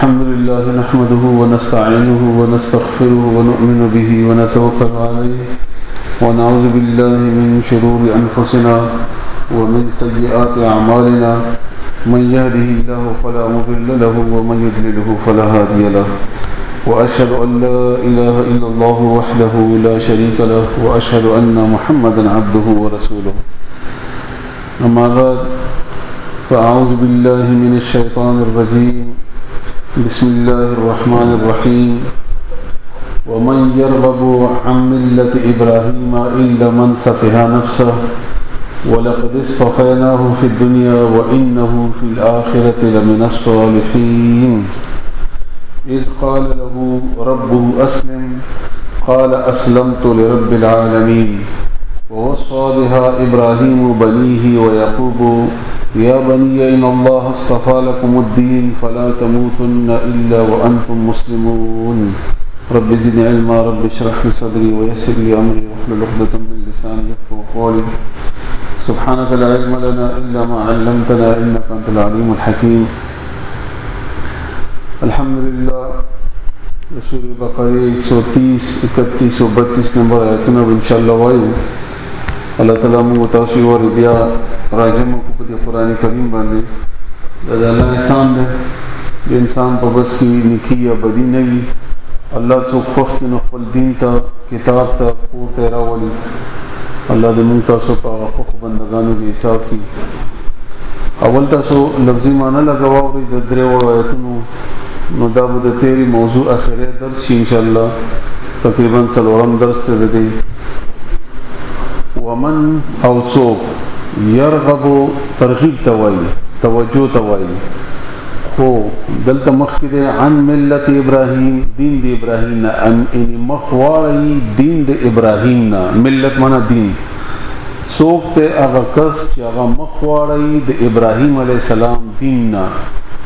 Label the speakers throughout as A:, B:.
A: الحمد لله نحمده ونستعينه ونستغفره ونؤمن به ونتوكل عليه ونعوذ بالله من شرور أنفسنا ومن سيئات أعمالنا من يهده الله فلا مضل له ومن يضلله فلا هادي له وأشهد أن لا إله إلا الله وحده لا شريك له وأشهد أن محمدا عبده ورسوله أما بعد فأعوذ بالله من الشيطان الرجيم بسم الله الرحمن الرحيم ومن يرغب عن ملة إبراهيم إلا من سفه نفسه ولقد اصطفيناه في الدنيا وإنه في الآخرة لمن الصالحين إذ قال له ربه أسلم قال أسلمت لرب العالمين ووصى بها إبراهيم بنيه ويعقوب يا بني إن الله اصطفى لكم الدين فلا تموتن إلا وأنتم مسلمون رب زدني علما رب اشرح لي صدري ويسر لي أمري واحلل عقدة من لساني يفقهوا قولي سبحانك لا علم لنا إلا ما علمتنا إنك أنت العليم الحكيم الحمد لله سورة بقرة 130 31 और 32 नंबर आयतों में इंशाअल्लाह वायु अल्लाह ताला मुतासी और बिया राजम को पति कुरान करीम बांधे दादा इंसान ने इंसान पर बस की निकी या बदी नहीं अल्लाह तो खुश की नफल दीन था किताब था पूर तेरा वाली अल्लाह ने मुतासो पर खुश बंदगानों के हिसाब की अव्वल तासो लफ्ज़ी माना लगावा और इधर वाला आयतों नदाबद तेरी मौजू आखिरी दर्स इंशाअल्लाह तकरीबन सलोरम दर्स ते वमन अवसो यरगबो तरगीब तवाई तवज्जो तवाई हो दलत मखिद अन मिल्लत इब्राहिम दीन दे इब्राहिम ना इन मखवारी दीन दे इब्राहिम ना मिल्लत माना दीन सोकते अगा कस अगा मखवारी दे इब्राहिम अलैहिस्सलाम दीन ना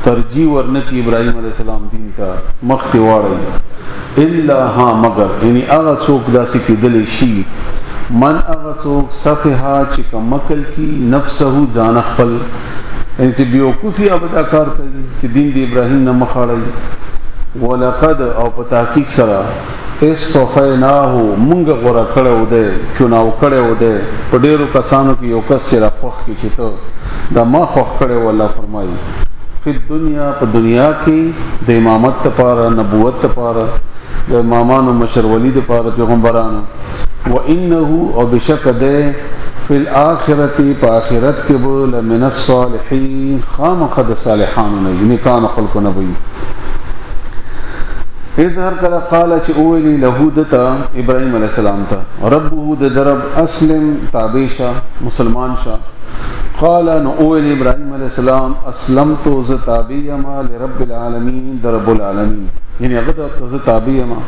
A: तरजी वरन की इब्राहिम अलैहिस्सलाम दीन था मखवारी इल्ला हाँ मगर यानी अगा सोक दासी की दिल शी मन अगसोक सफ़हा चिका मकल की नफ्सहु जान खपल यानी से बेवकूफ़ी अबदाकार करी कि दीन दे इब्राहिम न मखाड़ई वलक़द और पताकीक सरा इस्तफ़ैनाहु मुंग गोरा कड़े उदे चुनाव कड़े उदे पडेरो कसानों की योकस चेरा ख़ुश की चितो दा मा ख़ुश कड़े वल्ला फरमाई फिर दुनिया पर दुनिया की दे इमामत पारा नबूवत पारा दे इमामान मशर वली दे पारा पैगम्बरान व इन्नहु और बेशक दे फिल आखिरती पाखिरत के बोल मिनस सालिहीन खाम खद सालिहान नहीं निकान खल्क नबी इज़हर कला क़ाल चोली लहूदता इब्राहिम अलैहिस्सलाम था रब्बुहु दरब अस्लिम ताबेशा मुसलमान शा क़ाल नओली इब्राहिम अलैहिस्सलाम अस्लमतु ज़ताबियमा लिरब्बिल आलमीन दरब्बुल आलमीन यानी अगद ज़ताबियमा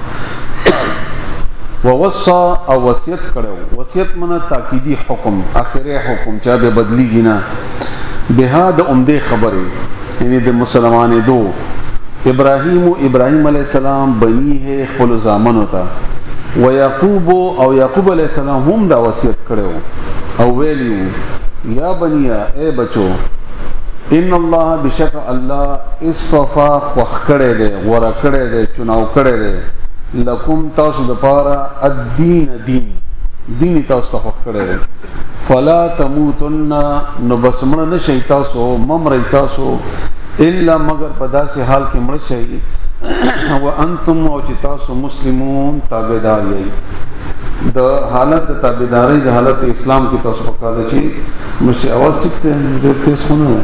A: ववस्सा और वसियत करो वसियत मना ताकीदी हुक्म आखिरी हुक्म चाहे बदली गिना बेहाद उम्दे खबरें यानी दे मुसलमान दो इब्राहिम अलैहिस्सलाम बनी है खुल ज़ामन होता व याकूब और याकूब अलैहिस्सलाम हम दा वसियत करो और वेलियो या बनिया ए बचो इन अल्लाह बिशक अल्लाह इस्तफ़ा ख़ुश करे दे वरा करे दे चुनाव करे दे लकुम तासु दपारा अद्दीन दीन दीन तासु तख़ुश करे दे फला तमूतुन्ना न बसमण न शैतासो ममरई तासो इल्ला मगर पदा से हाल के मर चाहिए व अंतुम औचितासो मुस्लिमून ताबेदार यही द हालत ताबेदारी द हालत इस्लाम की तासु पका दे छी मुझसे आवाज़ टिकते हैं जो तेज सुना है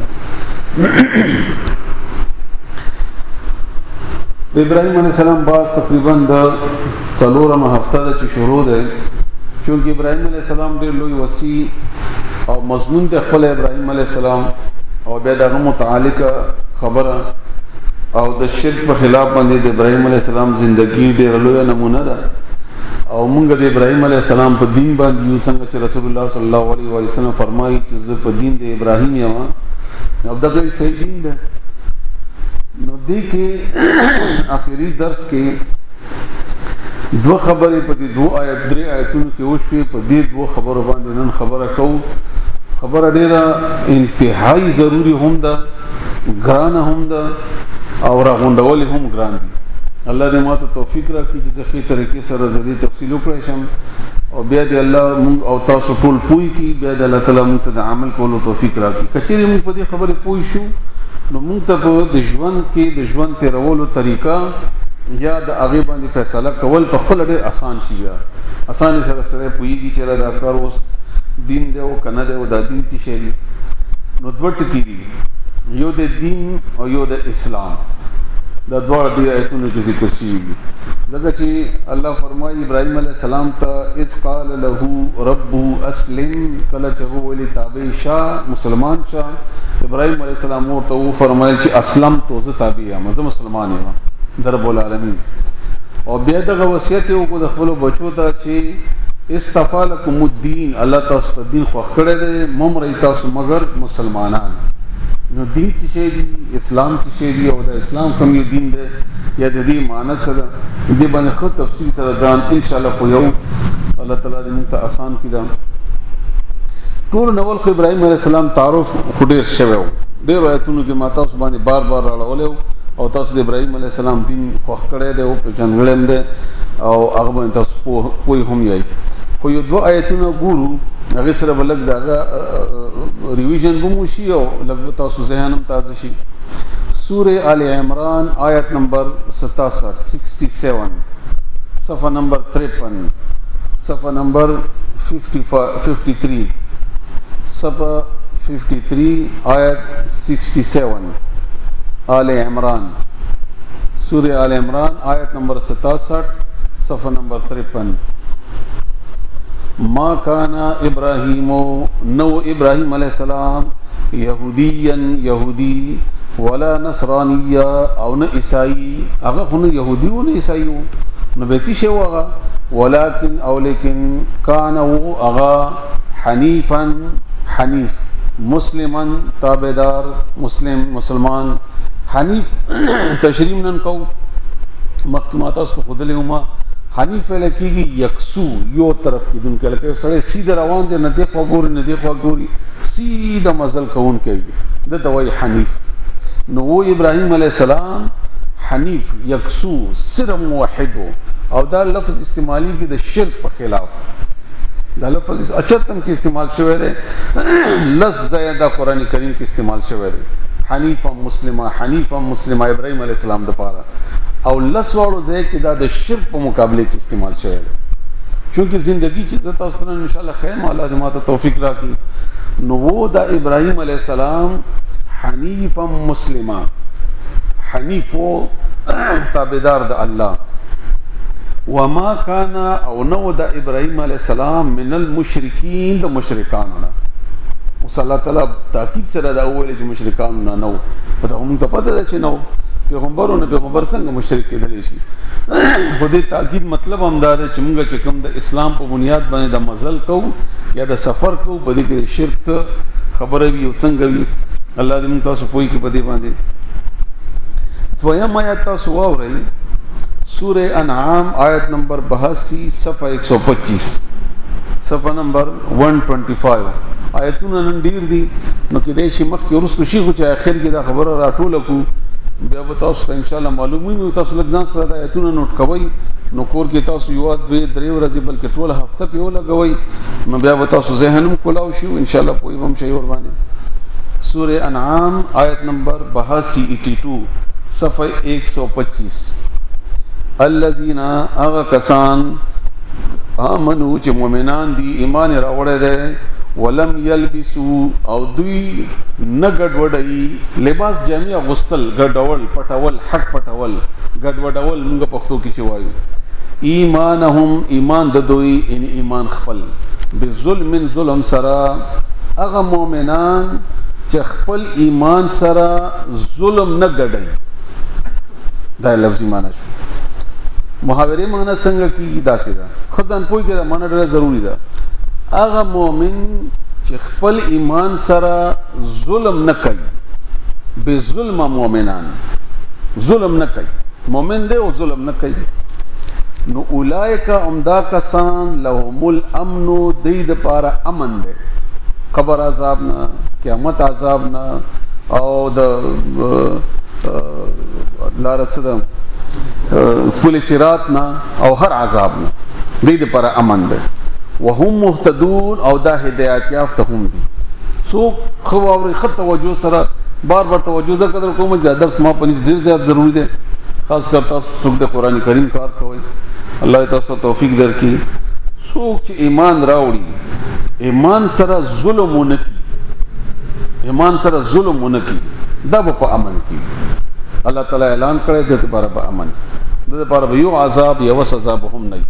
A: इब्राहिम अलैहिस्सलाम बास तकरीबन द सलोरम हफ्ता द शुरू है क्योंकि इब्राहिम अलैहिस्सलाम डेर लोई वसी और मजमून दे खपल इब्राहिम अलैहिस्सलाम और बेदाग मुतालिक खबर और द शिर्क पर खिलाफ बंदे इब्राहिम अलैहिस्सलाम ज़िंदगी डेर लोया नमूना दा और मुंग दे इब्राहिम अलैहिस्सलाम पर दीन बंद यूं संग च रसूलुल्लाह सल्लल्लाहु अलैहि वसल्लम फरमाई च पर दीन दे इब्राहिम यवा अब द कोई सही दीन दे नदी के आखिरी दर्स के दो खबरें पति दो आयत द्रे आयतों के उशे पदी दो खबरों बांधे नन खबर को खबर डेरा इंतहाई ज़रूरी होंदा ग्रान होंदा او راغونډول هم ګران دي. الله دې ماته توفیق راکړي چې زه ښې طریقې سره د دې تفصیل وکړی شم او بیا دې الله مونږ او تاسو ټول پوه کړي، بیا دې الله تعالی مونږ ته د عمل کولو توفیق راکړي. که چیرې مونږ په دې خبرې پوه شو نو مونږ ته په د ژوند کې د ژوند تېرولو طریقه یا د هغې باندې فیصله کول په خپله ډېر اسان شي. یا اسانۍ سره سړی پوهېږي چې دا کار اوس دین دی او که نه دی او دا دین څه شی دی. نو دوه ټکي دي، یو د دین او یو د اسلام. دا دواړه دې آیتونو کې ذکر شوي دي. ځکه چې الله فرمایي ابراهیم علیه السلام ته اذ قال له ربه اسلم، کله چې هغه ویلي تابع شه، مسلمان شه. ابراهیم علیه السلام ورته وفرمایل چې اسلمت، زه تابع یم، زه مسلمان یم د رب العالمین. او بیا دغه وصیت یې وکړو د خپلو بچو ته چې اصطفی لکم الدین، الله تاسو ته دین خوښ کړی دی، ممرئ تاسو مگر مسلمانان. نو دین څه شی دی، اسلام څه شی دی او د اسلام کوم یو دین دی یا د دې معنی څه ده، دې باندې ښه تفصیل سره ځان انشاءالله خو یو الله تعالی دې موږ ته آسان کړي. ټول نول خو ابراهیم علیه السلام تعارف خو ډېر شوی و، ډېرو آیتونو کې ما تاسو باندې بار بار راړولی او تاسو د ابراهیم علیه السلام دین خوښ کړی دی او پېژندلی هم دی او هغه باندې تاسو پوه هم یئ. خو یو دوه آیتونه ګورو، هغې سره به لږ د هغه ریویژن به مو شي او لږ تاسو ذهن هم تازه شي. سورہ آل عمران آیت نمبر 67 صفحہ نمبر 53 صفحہ نمبر 53 صفحہ 53 آیت 67 آل عمران، سورہ آل عمران آیت نمبر 67 صفحہ نمبر 53. ما کانا ابراہیم، نو ابراہیم علیہ السلام یہودی ولا نصرانیہ او نه عیسائی، هغه خو نه یهودي و نه عیسائی و، نو به څه شی و هغه، ولکن او لیکن کان و هغه حنیفا، حنیف مسلما تابعدار، مسلمان. حنیف تشریح نن کو مخکمات است خودلی وما حنیف لکیږي یکسو، یو طرف کې دن کله کې سره سیده روان دي، نه دی خوا ګوري نه دی خوا ګوري، سیده مزل کوون کوي، د دوی حنیف. نو و ابراهیم علیه السلام حنیف یکسو صرف موحد او دا لفظ استعمالی کې د شرک په خلاف، دا لفظ اچتم کې استعمال شوی دی، لس زیاده قرآن کریم کې استعمال شوی دی. حنیفا مسلمه، حنیفا مسلمه ابراهیم علیه السلام د پاره، او لس واړو ځای کې دا د شرک په مقابله کې استعمال شوی دی. چونکه زندگی چې زه تاسو ته ان شاء الله خیر الله دې ماته توفیق راکړي. نو و دا ابراهیم علیه السلام حنیفا مسلمه، حنیف و تابعدار د الله. وما کان او نو د ابراهیم علیه السلام من المشرکین، د مشرکانو نه. اوس الله تعالی تاکید سره دا وویل چې مشرکانو نه نو، په دا موږ ته پته ده چې نو پیغمبرونه پیغمبر څنګه مشرک کېدلی شي. خو دې تاکید مطلب هم دا دی چې موږ چې کوم د اسلام په بنیاد باندې د مزل کوو یا د سفر کوو، په دې کې شرک څه خبره وي او څنګه وي، الله دې موږ تاسو پوهی کې په دې باندې. دویم آیت تاسو واورئ، سورہ انعام آیت نمبر 82 صفحہ 125 صفحہ نمبر 125. آیتونه نن ډیر دي، نو کېدای شي مخکې وروستو شي، خو چې اخر کې دا خبره راټوله کړو بیا به تاسو ته انشاءالله معلوم وي. تاسو لږ ځان سره دا آیتونه نوټ کوئ، نو کور کې تاسو یو دوه درې ورځې بلکې ټوله هفته پې ولګوئ، نو بیا به تاسو ذهن هم کولاو شي او انشاءالله پوه به هم شئ ورباندې. سورہ انعام آیت نمبر 82 صفحہ 125. الذین هغه کسان آمنو چې مؤمنان دي، ایمان راوړی دی، ولم یلبسو او دوی نه ګډوډوي، لباس جامع غسل، ګډول پټول، حق پټول، ګډوډول موږ پښتو کې چې وایو. ایمانهم ایمان د دوی ان ایمان خپل، بظلم ظلم سره، هغه مؤمنان چې خپل ایمان سره ظلم نه ګډوي، دا لفظي معنی شو. محاورې معنی څنګه کیږي داسې ده، خدان پوي کې دا معنی ډېره ضروری ده. هغه مؤمن چې خپل ایمان سره ظلم نه کوي، به ظلم مؤمنان ظلم نه کوي، مؤمن دی او ظلم نه کوي. نو اولئک امدا کسان لهم الامن، دی د پاره امن دی، قبر عذاب نه، قیامت عذاب نه، او د لار صدم پولیس رات نه او هر عذاب نه دې لپاره امن ده وهم مهتدون او دا هدایت یافته هم دي سو خو او خط توجه سره بار بار توجه ذکر کوم چې درس ما پنځ ډیر زیات ضروری ده خاص کر تاسو څوک د قران کریم کار کوي الله تاسو توفیق درکړي څوک چې ایمان راوړي ایمان سره ظلم ونکي ایمان سره ظلم ونکي دا په امن کې الله تعالی اعلان کړی د لپاره په امن د لپاره یو عذاب یو سزا به هم نه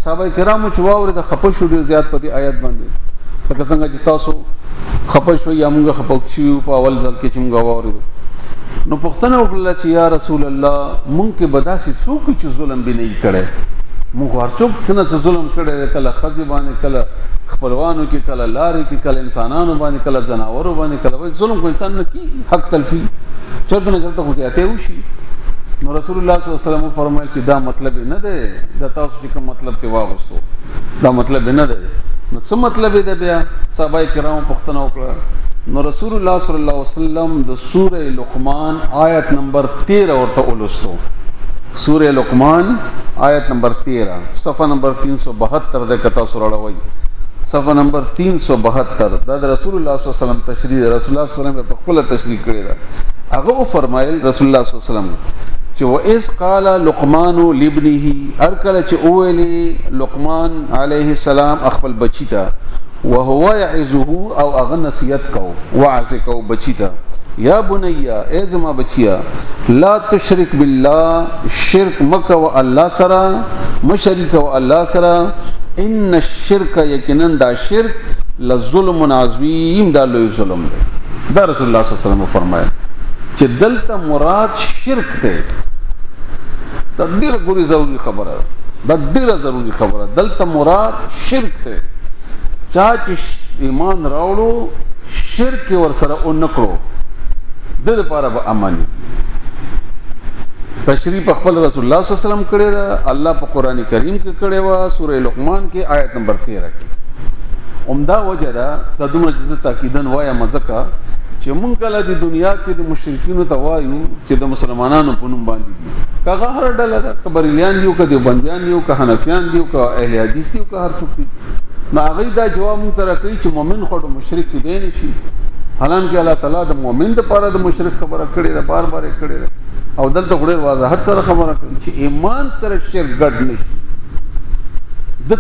A: صحابه کرامو چې واوري د خپش ډیر زیات په دې آیت باندې لکه څنګه چې تاسو خپش وي یا موږ خپوکشي په اول ځل کې چې موږ واوري نو پښتنه وکړه چې یا رسول الله مونږ کې بداسي څوک چې ظلم به نه کړي مونږ ورڅوک څنګه ظلم کړي کله خزي باندې کله خپلوانو کې کله لارې کې کله انسانانو باندې کله جناورو باندې کله ظلم کو انسان نه کی حق تلفي چرته نه چرته خو زیاته وشي نو رسول الله صلی الله علیه وسلم فرمایل چې دا مطلب نه دی دا تاسو چې کوم مطلب ته واغستو دا مطلب نه دی نو څه مطلب دی بیا صحابه کرام پښتنه وکړه نو رسول الله صلی الله علیه وسلم د سوره لقمان آیت نمبر 13 ورته ولستو سوره لقمان آیت نمبر 13 صفحه نمبر 372 د کتا سوره وای صفحه نمبر 372 دا د رسول الله صلی الله علیه وسلم تشریح رسول الله صلی الله علیه وسلم په خپل تشریح کړی دا هغه فرمایل رسول الله صلی الله علیه وسلم چې وَإِذْ قَالَ لُقْمَانُ لِابْنِهِ ارکل چې اولی لقمان علیه السلام خپل بچی ته وهو يعظه او اغه نصیحت کو وعظ کو بچی ته یا بنیا ای زما بچیا لا تشرک بالله شرک مکه و الله سرا مشرک و الله سرا ان الشرك یقینا دا شرک لظلم عظیم دا لوی ظلم دی دا رسول الله صلی الله علیه وسلم فرمایي چې دلته مراد شرک دی دا ډیره ګوري ضروری خبره دا ډیره ضروری خبره دلته مراد شرک دی چا چې ایمان راوړو شرک ور سره اونکړو د لپاره به امن تشریح خپل رسول الله صلی الله علیه وسلم کړی دا الله په قران کریم کې کړی و سوره لقمان کې آیت نمبر 13 کې عمده وجه دا د دومره جزء تاکیدن وایا مزکا چې مونږ کله د دنیا کې د مشرکین ته وایو چې د مسلمانانو په نوم باندې دي کغه هر ډله ده کبریلیان دیو کدی بندیان دیو که حنفیان دیو که اهل حدیث دیو که هر څوک دی نو هغه دا جواب مونږ ته راکړي چې مؤمن خو د مشرک دی نه شي حالانکه الله تعالی د مؤمن د پاره د مشرک خبره کړې ده بار بار کړې ده او دلته غوړې وضاحت سره خبره کوي چې ایمان سره شرک ګډ نشي د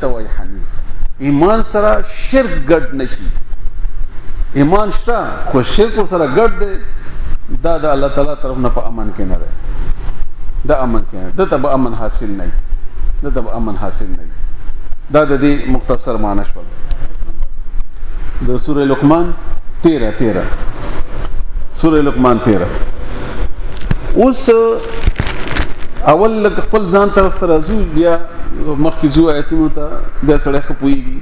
A: توي حنیف ایمان سره شرک ګډ نشي ایمان شته خو شرک سره ګډ دی دا د الله تعالی طرف نه په امن کې نه ده دا امن کې نه ده ته امن حاصل نه دا د دې مختصر معنی شول د سوره لقمان 13 سوره لقمان 13 اوس اول لک خپل ځان طرف ته راځو بیا مخکې زو آیتونو ته بیا سره خپويږي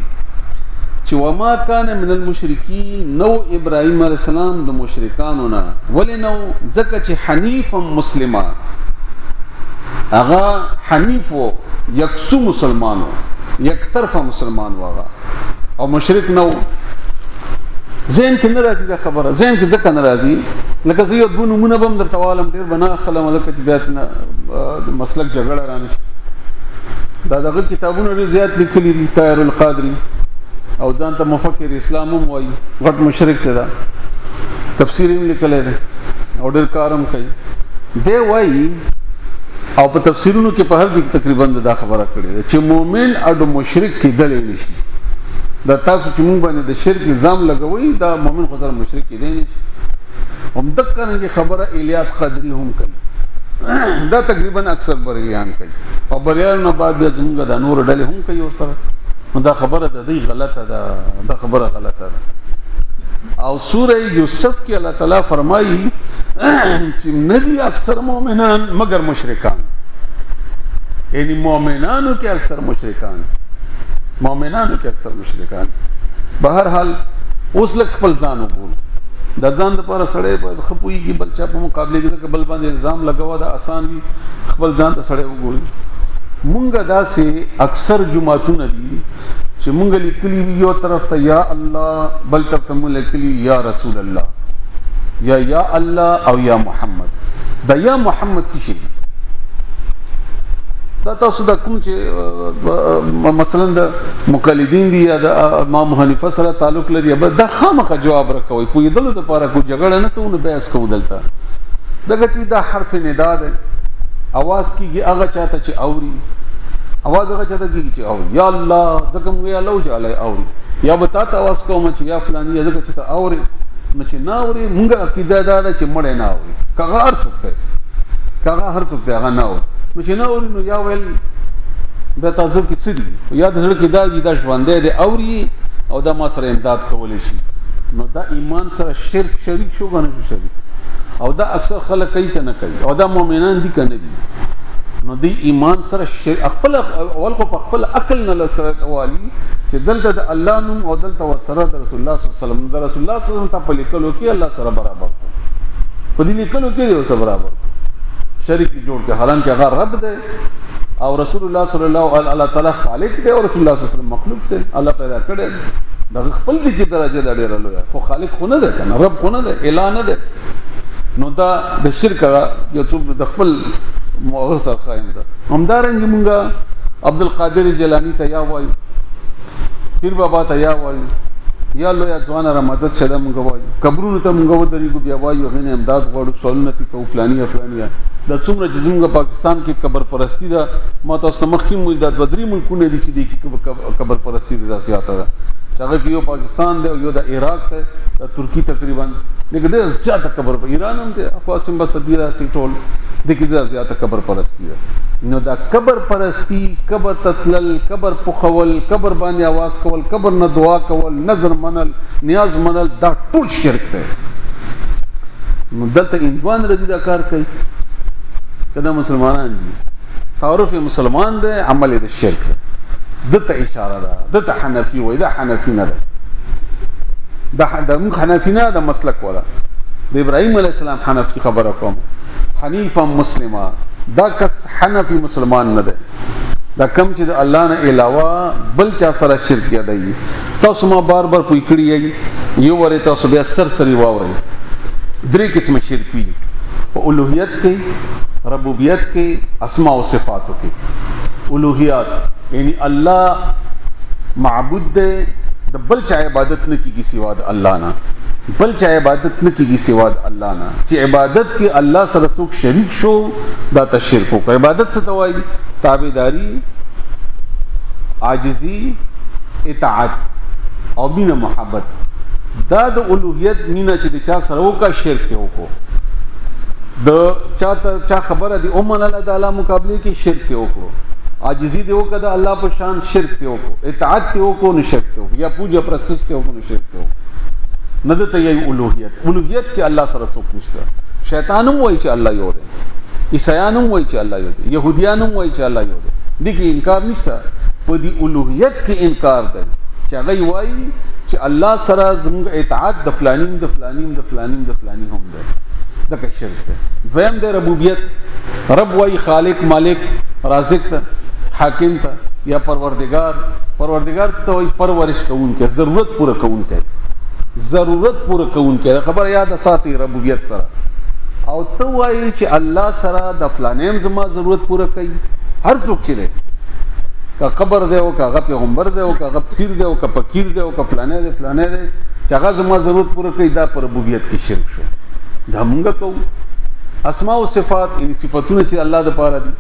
A: چې وما کان من المشرکین نو ابراهیم علیه السلام د مشرکانو نه ولې نو ځکه چې حنیف مسلمه هغه حنیف و یکسو مسلمانو یک طرفه مسلمان واغه او مشرک نو زين کې ناراضي دا خبره زين کې ځکه ناراضي لکه زه یو دونه مونږ هم درته والم ډیر بنا خلم ځکه چې بیا نه مسلک جګړه رانه دا دغه کتابونه ډیر زیات لیکلي دي طاهر القادری او ځان ته مفکر اسلام هم وایي غټ مشرک دی دا تفسیر یې لیکلی دی او ډیر کارم کوي دی وایي او په تفسیرونو کې په هر ځای تقریبا دا خبره کړې ده چې مؤمن او مشرک کېدلی نشي دا تاسو چې مونږ باندې د شرک الزام لګوي دا مؤمن خو سره مشرک کېدی نشي هم دغه رنګه خبره الیاس قادری هم کوي دا تقریبا اکثر بریان کوي او بریان نه بعد بیا زموږ د نور ډلې هم کوي ورسره دا خبره ده دی غلطه ده دا خبره غلطه ده او سوره یوسف کې الله تعالی فرمایي چې ندي اکثر مؤمنان مگر مشرکان یعنی مؤمنانو کې اکثر مشرکان بهر حال اوس لک خپل ځان وګور د ځان لپاره سړی په خپويږي بل چا په مقابله کې بل باندې الزام لګوا دا آسان وي خپل ځان ته سړی وګوري مونږه داسې اکثر جمعتونه دي چې مونږ لیکلي یو طرف ته یا الله بل طرف ته مونږ لیکلي یا رسول الله یا الله او یا محمد. دا یا محمد څه شي دا تاسو د کوم چې مثلا د مقلدین دي یا د امام حنیفه سره تعلق لري به د خامخه جواب راکوي په دلو د لپاره کو جګړه نه کوو بحث کوو دلته ځکه چې دا حرف ندا ده आवाज کیږي هغه چاته چې اوري आवाज هغه چاته کیږي چې اوري یا الله ځکه موږ یا الله جل اوري یا به تاسو आवाज کوم چې یا فلانی ځکه چې ته اوري نو چې نه اوري موږ عقیده دا چې مړ نه اوري کغه هر څوک ته کغه هر څوک ته هغه نه اوري نو چې نه اوري نو یا ویل به تاسو کې څه دي یا د زړه کې دا ژوندې دي اوري او دا ما سره امداد کولای شي نو دا ایمان سره شریک شو غنه شریک او دا اکثر خلک کوي کنه کوي او دا مؤمنان دي کنه دي نو دی ایمان سره خپل اول کو خپل عقل نه سره والی چې دلته د الله نوم او دلته سره د رسول الله صلی الله علیه وسلم د رسول الله صلی الله علیه وسلم ته په لیکلو کې الله سره برابر په دې لیکلو کې دی سره برابر شریک جوړ کې حالانکه هغه رب دی او رسول الله صلی الله تعالی خالق دی او رسول الله صلی الله علیه وسلم مخلوق دی الله پیدا کړی د خپل دي چې درجه د ډیر لوی خو خالق خو نه دی کنه رب خو نه دی اله نه دی نو دا د شرک یو څوک د خپل موږ سره خاين ده همدارنګ مونږه عبد القادر جیلانی ته یا وایو پیر بابا ته یا وایو یا الله یا ځوان را مدد شته مونږ وایو قبرونو ته مونږ ودرېږو بیا وایو غنه امداد غواړو سوالونه کو فلانی فلانی د څومره چې زموږ پاکستان کې قبر پرستی ده ما تاسو مخکې مو د بدري ملکونه دي چې د قبر پرستی د سیاته ده هغه کې یو پاکستان دی او یو د عراق ته د ترکی تقریبا دغه ډېر زیاته قبر په ایران هم دی قاسم بسدی راسي ټول دغه ډېر زیاته قبر پرستی ده نو دا قبر پرستی قبر تتلل قبر پخول قبر باندې आवाज کول قبر نه دعا کول نظر منل نیاز منل دا ټول شرک دی نو دلته انوان رضی دا کار کوي کدا مسلمانان دي تعارف مسلمان ده عمل د شرک دته اشاره ده دته حنفي وای ده حنفي نه ده د موږ حنفي نه ده مسلک ولا د ابراهيم عليه السلام حنفي خبره کوم حنيفا مسلما دا کس حنفي مسلمان نه ده دا کم چې د الله نه علاوه بل چا سره شرک دی تاسو ما بار بار پوي کړی یو ورته تاسو بیا سرسري واوري درې قسم شرک وي په الوهیت کې ربوبیت کې اسماء او صفات کې الوهیت یعنی الله معبود دے د بل چا عبادت نه کیږي سوا د الله نه بل چا عبادت نه کیږي سوا د الله نه چې عبادت کې الله سره څوک شریک شو دا تشرک کو عبادت څه توای تابعداري عاجزي اطاعت او بنا محبت دا د الوهیت مینا چې د چا سره وکا شرک ته وکړو د چا خبره دی اومن الله تعالی مقابله کې شرک ته وکړو عاجزی دیو کدا الله په شان شرک دیو کو اطاعت دیو کو نه شرک دیو یا پوجا پرستش دیو کو نه شرک دیو نه دته یی الوهیت کې الله سره څوک نشته شیطانم وای چې الله یو دی عیسایانم وای چې الله یو دی يهوديانم وای چې الله یو دی دغه انکار نشته په دې الوهیت کې انکار دی چې هغه وای چې الله سره زموږ اطاعت د فلانین د فلانین د فلانین د فلانی هم دی دغه شرک دی ویم د ربوبیت رب وای خالق مالک رازق ته حاکم ته یا پروردگار څه ته وایي پرورش کوونکی ضرورت پوره کوونکی خبره یاد ساتي ربوبیت سره او ته وایي چې الله سره د فلانیم زما ضرورت پوره کوي هر څوک چې دی کا قبر دی او کا پیغمبر دی او کا پیر دی او کا فقیر دی او کا فلانه دی چې هغه زما ضرورت پوره کوي دا پر ربوبیت کې شرک شو دا مونږ کوو اسماء او صفات ان صفاتونه چې الله د پاره دي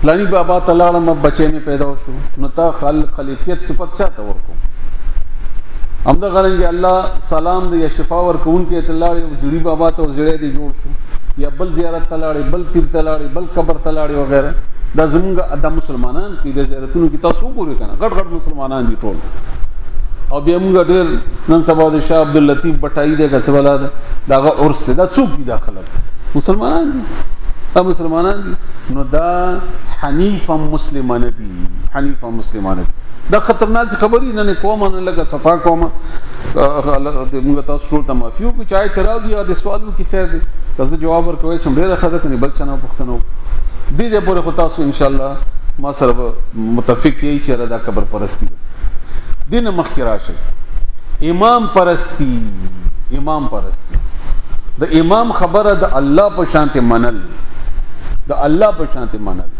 A: فلانی بابا تعالی ما بچے میں پیدا شو نو تا خالقیت صفت چاته ورکو امدا غرنګ الله سلام دې یا شفا ورکون کې تعالی زړی بابا ته زړی دې جوړ شو یا بل زیارت تعالی بل پیر تعالی بل قبر تعالی وغیرہ دا زمونږ د مسلمانان کې د زیارتونو کې تاسو ګورئ کنه غټ مسلمانان دي ټول او بیا موږ ډېر نن سبا د شاه عبد اللطیف بټای دې کڅ ولاد دا اورس دا څوک دي داخله مسلمانان دي دا مسلمانان دي نو دا حنیفا مسلمان دي دا خطرناک خبرې نه کومه نه لګه صفا کومه موږ تاسو ټول ته معافیو کو چا اعتراض یا د سوالو کې خیر دی تاسو جواب ورکوي چې ډېر خاطر کني بل چنه پښتنو دې پورې خو تاسو ان شاء الله ما سره متفق یې چې دا قبر پرستی دین مخکې راشه امام پرستی د امام خبره د الله په شانت منل، د الله په شانت منل.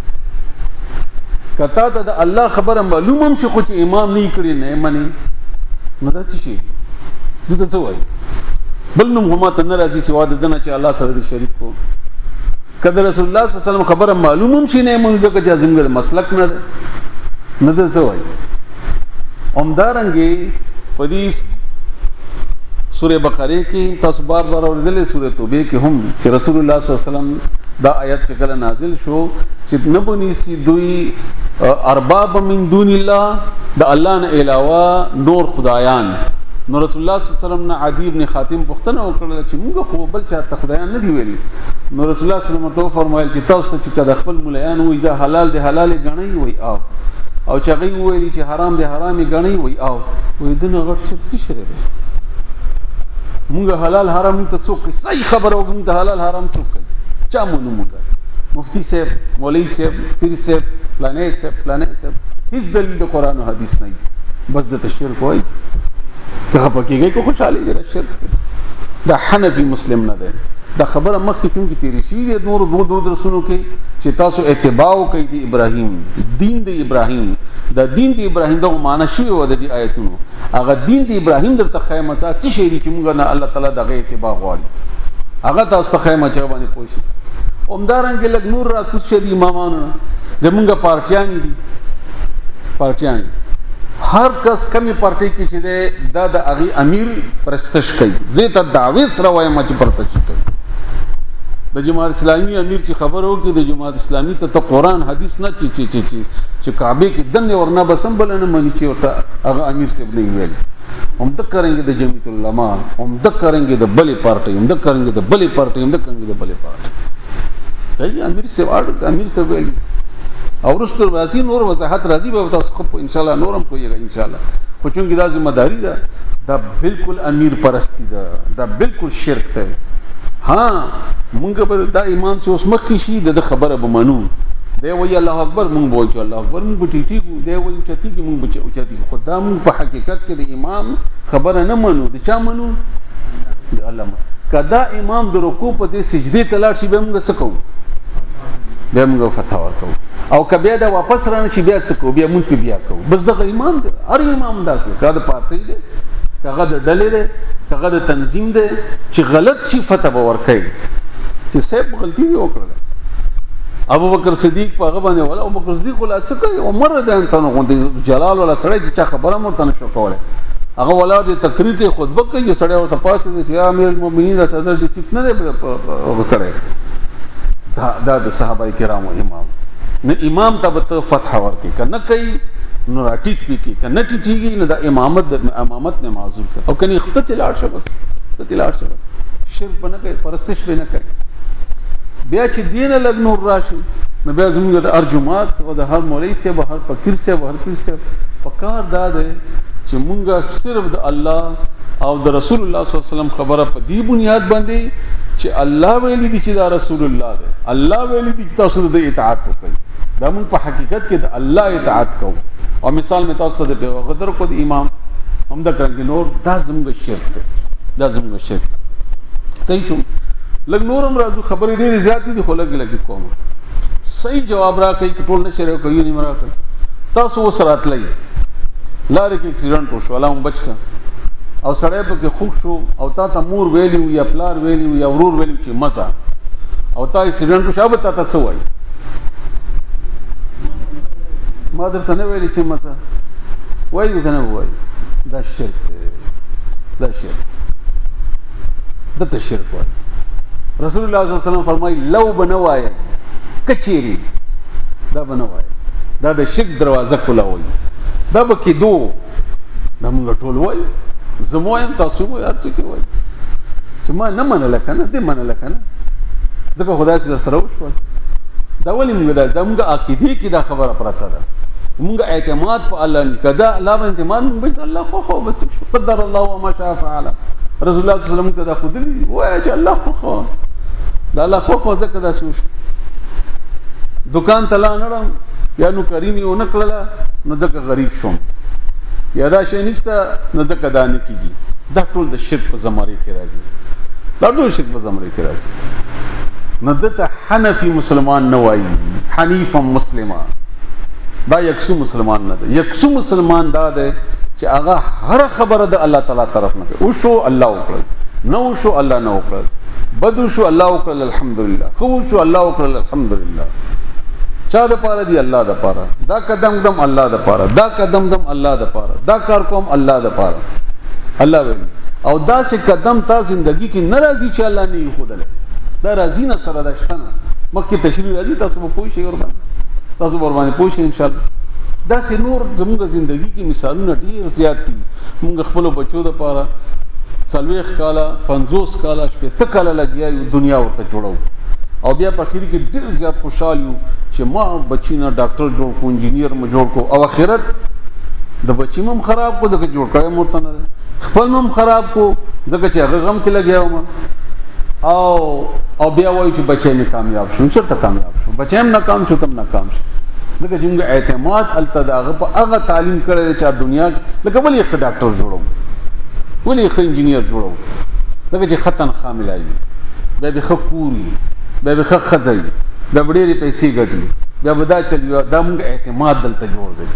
A: کته ته د الله خبره معلومه شي خو چې امام نه کړی نه مني نو دا څه شي دته څه وایي بل نو هم ته ناراضي سوا د دنه چې الله سره شریک کو. کله رسول الله صلی الله علیه وسلم خبره معلومه شي نه مونږ ځکه چې زموږ مسلک نه ده څه وایي. همدارنګه په دې سورہ بقره کې تاسو بار اوریدلې سورہ توبه کې هم چې رسول الله صلی الله علیه وسلم دا آیت چې کله نازل شو چې نبونی سی دوی ارباب من دون الله د الله نه علاوه نور خدایان. نو رسول الله صلی الله علیه وسلم نه عدی ابن خاتم پوښتنه وکړه چې موږ خو بل چا خدایان نه دی ویلي. نو رسول الله صلی الله علیه وسلم فرمایل چې تاسو ته چې کله خپل مليان وي دا حلال دی حلال غنئ وي او چې هغه ویلي چې حرام دی حرام غنئ وي وي دنه غټ څه شي دی. مونږ حلال حرام ته څوک صحیح خبر وګم ته حلال حرام څوک چا مونږ مفتی صاحب مولوی صاحب پیر صاحب پلانې صاحب هیڅ دلیل د قران او حدیث نه بس د تشریح کوي که خپکیږي کو خوشالي دی شرک دا حنفي مسلم نه دی. دا خبره مخکې کوم کې تیری شي د نور دو درسونو کې چې تاسو اتباع کوي د ابراهیم دین د ابراهیم دا دین د ابراهیم دغه معنی شوی و د دې آیتونو. هغه دین د ابراهیم درته خیمه څه شي دي چې موږ نه الله تعالی دغه اتباع غواړي هغه تاسو ته خیمه چا باندې پوښي. اومدارنګ لګ نور را کوڅ دي امامانو زمونږ پارټیان دي پارټیان هر کس کمی پارټي کې چې ده د اغي امیر پرستش کوي زه ته دعوی سره وایم چې پرستش کوي. د جماعت اسلامي امیر چې خبر وو کې د جماعت اسلامي ته قرآن حدیث نه چې کعبه کې دنه ورنه بسم بل نه مانی چې ورته هغه امیر صاحب نه ویل هم د کرنګ د جمعیت العلماء هم د کرنګ د بلې پارټي هم د کرنګ د بلې پارټي هم د کرنګ د بلې پارټي دی امیر صاحب امیر صاحب ویل او رستو راځي نور وضاحت راځي به تاسو خو ان شاء الله نورم کویږي ان شاء الله. خو چونګې دا ذمہ داری ده دا بالکل امیر پرستی ده دا بالکل شرک ده. ها مونږ به دا امام چې اوس مخکې شي د خبره به منو دی وی الله اکبر مونږ وایو الله اکبر مونږ ټیټي کو دی وی چتی کې مونږ چتی خدا مونږ په حقیقت کې د امام خبره نه منو د چا منو د الله. کدا امام د رکوع په سجدي تلاړ شي به موږ څه کوو به موږ فتوا ورکو او کبه دا واپس رانه شي بیا څه کوو بیا موږ بیا کوو بس دغه امام دی. هر امام داسې کړه پاتې دی کغه د ډلې دی کغه د تنظیم دی چې غلط شي فتوا ورکړي چې صاحب غلطي دی وکړه. ابو بکر صدیق په هغه باندې ولا ابو بکر صدیق ولا څه کوي عمر د انتن غوندي جلال ولا سړی چې خبره مرته نشو کوله هغه ولا د تقریر ته خطبه کوي سړی ورته پاتې چې امیر المؤمنین د صدر د ټیک نه دی وکړي. دا د صحابه کرامو امام نه امام ته فتح ورکړي کنه کوي نو راټیټ پی کنه ټیټیږي نو د امامت نه معذور کړه او کني خطت لاړ شه بس خطت لاړ شه شرک بنه کوي پرستش بنه کوي. بیا چې دین لګ نور راشي نو بیا زموږ د ارجمات او د هر مولوی صاحب هر فقیر صاحب هر پیر صاحب پکار دا ده چې مونږه صرف د الله او د رسول الله صلی الله علیه وسلم خبره په دې بنیاد باندې چې الله ویلي دي چې دا رسول الله دی الله ویلي دي چې تاسو د اطاعت وکړئ دا مونږ په حقیقت کې د الله اطاعت کوو. او مثال میں تاسو ته د غدر کو د امام هم د کرنګ نور دا زموږ شرک دی دا زموږ شرک صحیح شو. لګ نورم راځو خبرې ډېرې زیاتې دي خو لګ کوم صحیح جواب را کوي ټول نشه راو کوي نه مرا کوي. تاسو وسرات لای لارې کې اکسیډنټ وشو الله هم بچ کا او سړی په کې خوښ شو او تا ته مور ویلی یا پلار ویلی یا ورور ویلی چې مزه او تا اکسیډنټ وشو به تا څه وایي ما درته نه ویلی چې مزه وایي کنه وایي دا شرک دا شرک د شرک وایي. رسول الله صلی الله علیه وسلم فرمایي لو بنوای کچيري دا بنوای دا د شرک دروازه کولاوي دا به کې دو دا موږ ټول وایو زمویم تاسو مو یاد څه کوي چې ما نه منل کنه دې منل کنه ځکه خدای سره سره وشو دا ولې موږ دا موږ عقیده کې دا خبره پراته ده موږ اعتماد په الله نه کدا الله باندې اعتماد بس الله خو بس قدر الله وما شاء فعل. رسول الله صلی الله علیه وسلم ته دا خود دی وای چې الله خو دا الله خو ځکه دا شو دکان ته لاړم یا نو کریمی و نکړه نو ځکه غریب شوم یا دا شی نشته نو ځکه دا نه کیږي. دا ټول د شرک په زماره کې راځي. دا ټول شرک په زمره کې راځي. نو دته حنفي مسلمان نه وایي، حنیفا مسلما. دا یکسو مسلمان نه دی. یکسو مسلمان دا دی چې هغه هر خبره د الله تعالی طرف نه کوي. او شو الله وکړل، نو شو الله نه وکړل، بدو شو الله وکړل الحمدلله، خو شو الله وکړل الحمدلله. چا د پاره دی الله د پاره، دا قدم دم الله د پاره، دا قدم دم الله د پاره، دا کار کوم الله د پاره. الله ویل او دا سه قدم تا زندگی کې ناراضي چې الله نه خودله، دا راضی نه سره د شتنه مکه تشریح راځي. تاسو په پوښي وربان، تاسو وربان پوښي ان شاء الله. دا سه نور زموږ زندگی کې مثالونه ډیر زیات دي. موږ خپل بچو د پاره 40 کاله 50 کاله شپه ته کاله لګیا دنیا ورته جوړو او بیا په اخر کې ډیر زیات خوشاله یو چې ما بچینا ډاکټر جوړ کو، انجینیر م جوړ کو، او اخرت د بچی مم خراب کو ځکه جوړ کړم مرته نه، خپل مم خراب کو ځکه چې هغه غم کې لګیا وم او بیا وایي چې بچی مې کامیاب شو. چرته کامیاب شو؟ بچی هم ناکام شو، تم ناکام شو. ځکه چې موږ اعتماد التداغه په هغه تعلیم کړی چې دنیا لکه ولې ښه ډاکټر جوړو، ولې ښه انجینیر جوړو، ځکه چې ختن خاملای بیا به ښه کوري، بیا به ښه ښځه، بیا به ډېرې پیسې ګټي، بیا به دا چل. دا موږ اعتماد دلته جوړ دی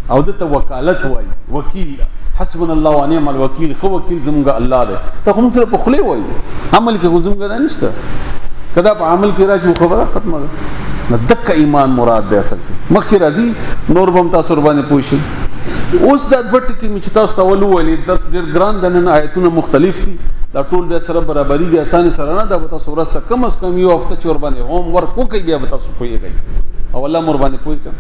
A: او دلته وکالت وایي، وکیل حسبنا الله ونعم الوکیل. خو وکیل زموږ الله دی. ته خو موږ سره په خولې وایي، عمل کې خو زموږ دا نشته. کدا په عمل کې راځي خبره ختمه ده. نه دک ایمان مراد دی اصل کې. مخکې راځي نور به هم تاسو باندې پوه شئ. اوس دا وټ کې چې تاسو ته ولولې درس ډېر ګران دی، نن آیتونه مختلف دي، دا ټول بیا سره برابرۍ دي، اسانه سره نه. دا به تاسو ورسته کم از کم یو هفته چې ور باندې هوم ورک وکړئ، بیا به تاسو پوهیږئ او الله مور باندې پوهی کړم.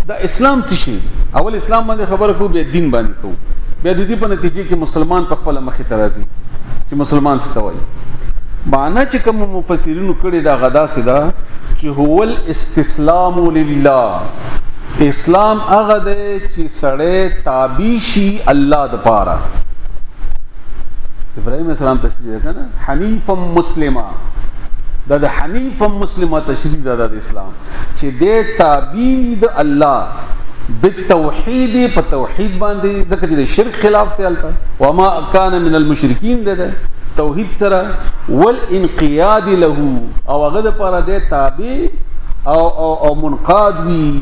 A: دا اسلام څه شي؟ اول اسلام باندې خبره کوو، بیا دین باندې کوو، بیا د دې په نتیجه کې مسلمان په خپل مخې ته راځي چې مسلمان څه ته وایي. معنا چې کوم مفسرینو کړي دا غدا سدا چې هو الاستسلام لله. اسلام هغه دی چې سړی تابع شي الله د پاره. ابراهيم السلام تشریح کنه حنیفا مسلما، دا د حنیفا مسلما تشریح دا د اسلام چې د تابع د الله بالتوحید، په توحید باندې، ځکه چې د شرک خلاف دی البته. وما كان من المشرکین ده توحید سره، والانقياد له او هغه د پاره د تابع او منقاد وي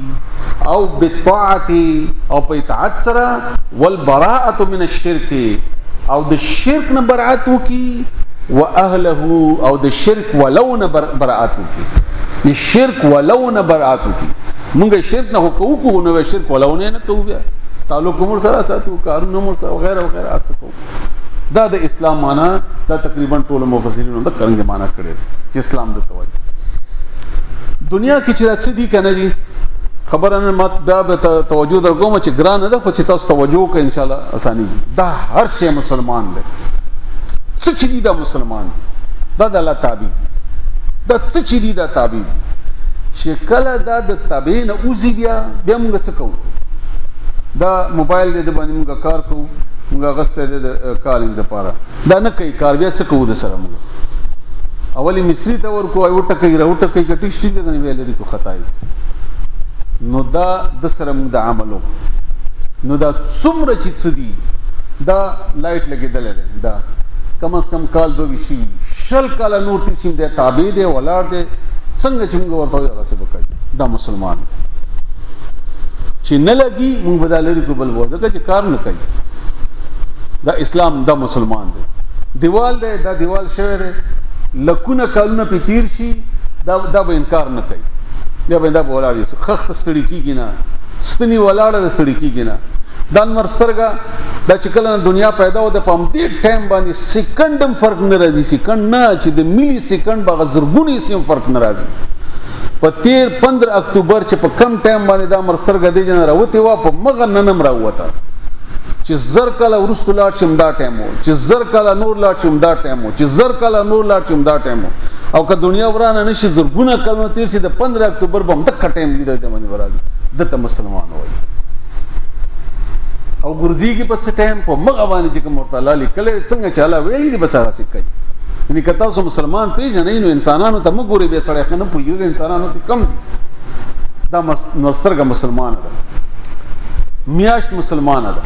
A: او بالطاعت او په اطاعت سره، والبراءه من الشرك او د شرک نه برأت وکي، واهله او د شرک ولو نه برأت وکي. د شرک ولو نه برأت وکي. مونږ شرک نه کوو نو شرک ولو نه کوو، بیا تعلق مور سره ساتو، کارونه مور سره وغیرہ وغیرہ ارڅ کوو. دا د اسلام معنا دا تقریبا ټول مفسرینو دا څنګه معنا کړي چې اسلام د توای. دنیا کې چې څه دي کنه جی خبره نه مات بیا به توجه درکوم چې ګران نه ده، خو چې تاسو توجه وکړئ ان شاء الله اساني. دا هر شی مسلمان دی، څه چې دي دا مسلمان دي، دا د الله تابع دي. دا څه چې دي دا تابع دي. چې کله دا د تابع نه اوزي بیا موږ څه کوو؟ دا موبایل دې باندې موږ کار کوو، موږ غسته د کالینګ لپاره دا نه کوي کار، بیا څه کوو د سره موږ اولی مصری ته ورکو او ټکې راوټه کوي کټیشتي دغه ویل لري کو خدای. نو دا د سره موږ د عملو نو دا څومره چې څه دي دا لایټ لګیدل دی، دا کم از کم کال دوه شي شل کال نور تشیم دی تابع دی ولاړ دی. څنګه چې موږ ورته هغه څه وکړي دا مسلمان چې نه لګي موږ بدلري کو بل وځه چې کار نه کوي. دا اسلام دا مسلمان دی. دیوال دی، دا دیوال شوی دی لکونه کالونه په تیر شي دا به انکار نه کوي. دا به دا ولاړ یې خخت ستړي کیږي نه، ستنی ولاړه د ستړي کیږي نه. دا مرسترګه دا چې کله دنیا پیدا و د پام دې ټایم باندې سکند هم فرق نه راځي، سکند نه چې د ملي سکند باغ زرګونی سیم فرق نه راځي. په 15 اکتوبر چې په کم ټایم باندې دا مرسترګه دې جن راوته وا په مغه ننم راوته چې زر کله ورستو لاړ شم دا ټایم وو، چې زر کله نور لاړ شم دا ټایم وو، چې زر کله نور لاړ شم دا ټایم وو. او که دنیا ورانه نشي زرګونه کلونه تیر شي د 15 اکتوبر بم تک ټایم دی ته باندې راځي دته مسلمان وای. او ګرځيږي په څه ټایم په مغه باندې چې کوم ورته لیکل څنګه چاله ویلي دي بس هغه څه کوي. یعنی کته سو مسلمان پیژنې نو انسانانو ته مګوري به سړی کنه پوهیږي انسانانو ته کم دي. دا نورسترګه مسلمان ده، میاشت مسلمان ده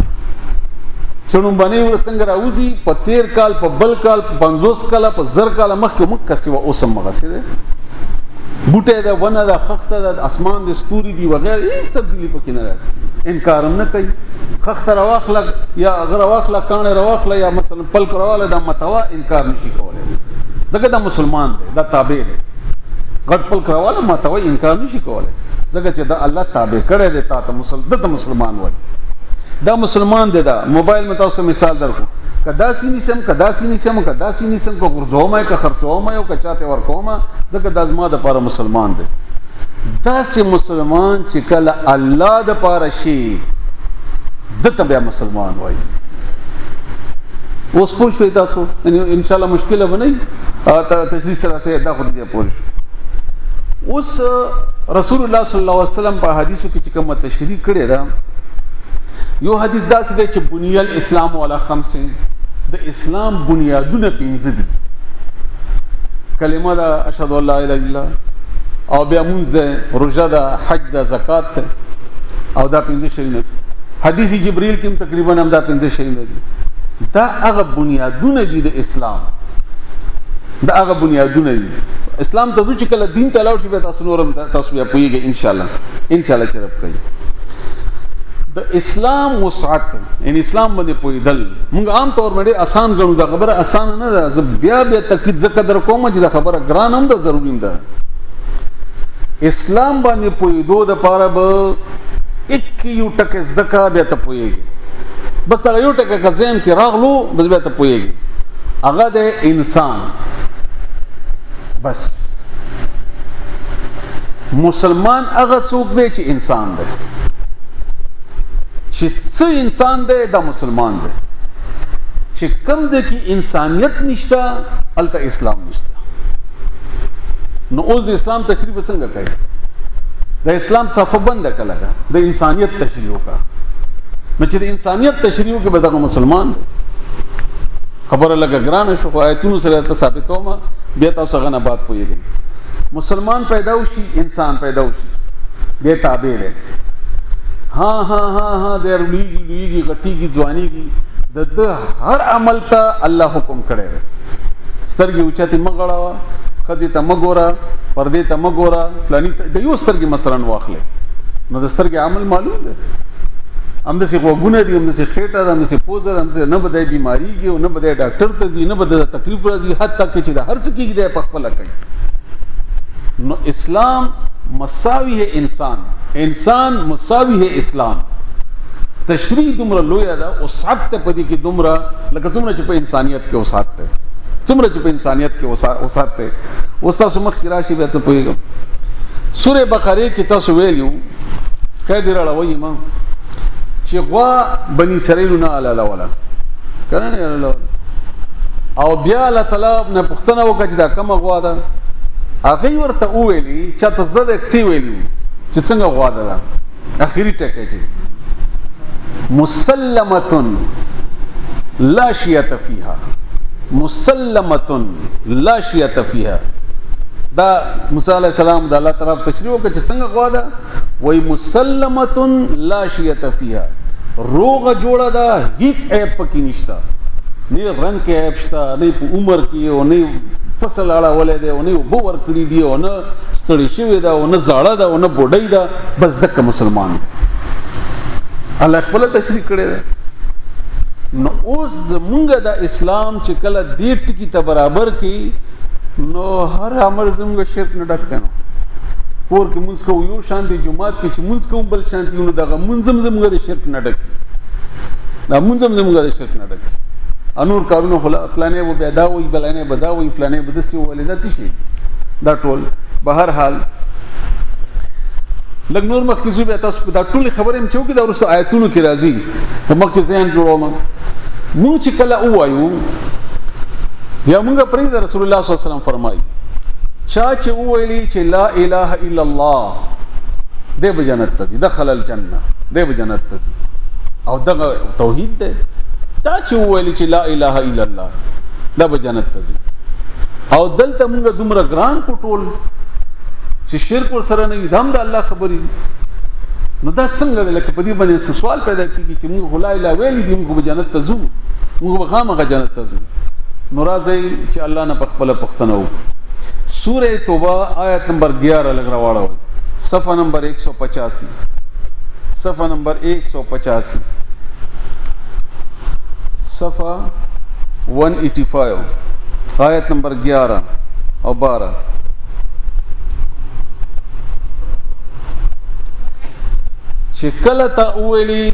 A: سړم باندې ورڅنګ راوځي په 13 کال په بل کال په 50 کال په 1000 کال مخکې مکه سیوا اوسم مغسه ده بوټه ده ونه ده خخته ده اسمان د ستوري دی وغیرہ هیڅ تبدیلی پکې نه راځي انکار هم نه کوي خخته راواخله یا غره واخله کانه راواخله یا مثلا پلک راواله دا متوا انکار نشي کولای ځکه دا مسلمان دی دا تابع دی غټ پلک راواله متوا انکار نشي کولای ځکه چې دا الله تابع کړی دی ته مسلمان وای دا مسلمان دی دا موبایل مې تاسو ته مثال درکو کدا سینی سم کو ورځومه که خرڅومه او که چاته ورکومه ځکه د ازما د پاره مسلمان دی دا سه مسلمان چې کله الله د پاره شي دته بیا مسلمان وای اوس پوه شئ تاسو ان شاء الله مشکله ونی تشریح سره سه دا خو دې پوه شئ اوس رسول الله صلی الله علیه وسلم په حدیثو کې چې کوم تشریح کړی دا یو حدیث دا څه دی چې بنی الاسلام علی خمس د اسلام بنیادونه 5 دي کلمه دا اشهد ان لا اله الا الله او بیا مونږ ده روزه ده حج ده زکات ده او دا 5 شیونه دي حدیث جبرئیل کې تقریبا هم دا 5 شیونه دي دا هغه بنیادونه دي د اسلام دا هغه بنیادونه دي اسلام ته چې کله دین ته لاړ شي به تاسو نورم تاسو بیا پوهیږئ ان شاء الله چې رب کوي د اسلام وسعت ان اسلام باندې پویدل موږ عام طور باندې آسان غنو دا خبره آسان نه ده ز بیا تاکید ذکر در کوم چې دا خبره ګران هم ده ضروري ده اسلام باندې پویدو د پاره به یک یو ټکه زدکا بیا ته پویږي بس دا یو ټکه کزین کې راغلو بس بیا ته پویږي هغه د انسان بس مسلمان هغه څوک دی چې انسان دی چې څه انسان دی دا مسلمان دی چې کوم ځکه انسانیت نشته الته اسلام نشته نو اوس د اسلام تشریح څنګه کوي د اسلام صفه بند کړه د انسانیت تشریح وکړه نو چې د انسانیت تشریح وکړه به دا مسلمان دی خبره لګه ګرانه شو آیتونو سره ته ثابتومه بیا تاسو غنه بات پوهیږئ مسلمان پیدا وشي انسان پیدا وشي دې تابع دی ها دیر لویږي غټیږي ځوانيږي د هر عمل ته الله حکم کړی دی سترګې اوچته مغړاوه خدي ته مګورا پردې ته مګورا فلاني د یو سترګې مثلا واخلې نو د سترګې عمل معلوم دی هم د څه وګونه دي هم د څه خېټه ده هم د څه پوزه ده هم نه بدای بیماریږي او نه بدای ډاکټر ته ځي نه بدای تکلیف راځي حتی چې د هر څه کېږي د پخپل کوي نو اسلام مساوی ہے انسان مساوی ہے اسلام تشریح دومره لویا ده او سات ته پدې کې دومره لکه څومره چې په انسانيت کې وسات ته څومره چې په انسانيت کې وسات ته اوستا سمخ کی راشي به ته پوهیږم سوره بقره کې تاسو ویلو کله راوي ما چې غوا بني اسرائیل نه الاله ولا کنه نه الاله او بیا الله تعالی نه پښتنه وکړه چې دا کوم غوا ده هغه ورته ویلي چې تاسو د اکڅي ویلي چې څنګه غوا ده اخیری ټکه چې مسلمه لا شیه فیها مسلمه لا شیه فیها دا موسی علیہ السلام د الله تعالی تشریح وکړه چې څنګه غوا ده وای مسلمه لا شیه فیها روغ جوړه ده هیڅ عیب پکې نشته نه رنگ کې عیب شته نه په عمر کې او نه فصل اړه ولې ده او نه بو ور کړی دی او نه ستړي شوی ده او نه زاړه ده او نه بوډۍ ده بس دک مسلمان دی الله خپل تشریح کړی ده نو اوس زمونږ د اسلام چې کله دې ټکی ته برابر کی نو هر عمل زمونږ شرک نه ډکته نو کور کې مونږ کو یو شانتي جمعات کې چې مونږ کوم بل شانتي نو دغه مونږ زمونږ د شرک نه ډکی دا مونږ زمونږ د شرک نه ډکی انور کارونه خلا پلانې و بیا دا وي بلانې بدا وي فلانې بدسي ولې دا شي دا ټول بهر حال لګ نور مخکې زو بیا تاسو دا ټول خبرې مې چوکې دا ورسره آیتونو کې راځي په مخکې ځین جوړوم مونږ چې کله وایو یا مونږ پرې د رسول الله صلی الله علیه وسلم فرمایي چا چې ویلي چې لا اله الا الله دې به جنت ته دخل الجنه دې به جنت ته او دغه توحید ده تا چې ویلي چې لا اله الا الله دا به جنت ته او دلته مونږ دومره ګران کو ټول چې شرک ور سره نه دم د الله خبرې نو دا څنګه لکه په دې باندې سوال پیدا کیږي چې موږ لا اله ویلي دي موږ به جنت ته ځو موږ به خامخا جنت ته ځو نو راځي چې الله نه په خپل پښتنه وکړو سورہ توبہ آیت نمبر 11 لګ راوړو صفحه نمبر 185 صفحه نمبر 185 صفحه 185 آیت نمبر 11 اور 12 چې کله تا ویلي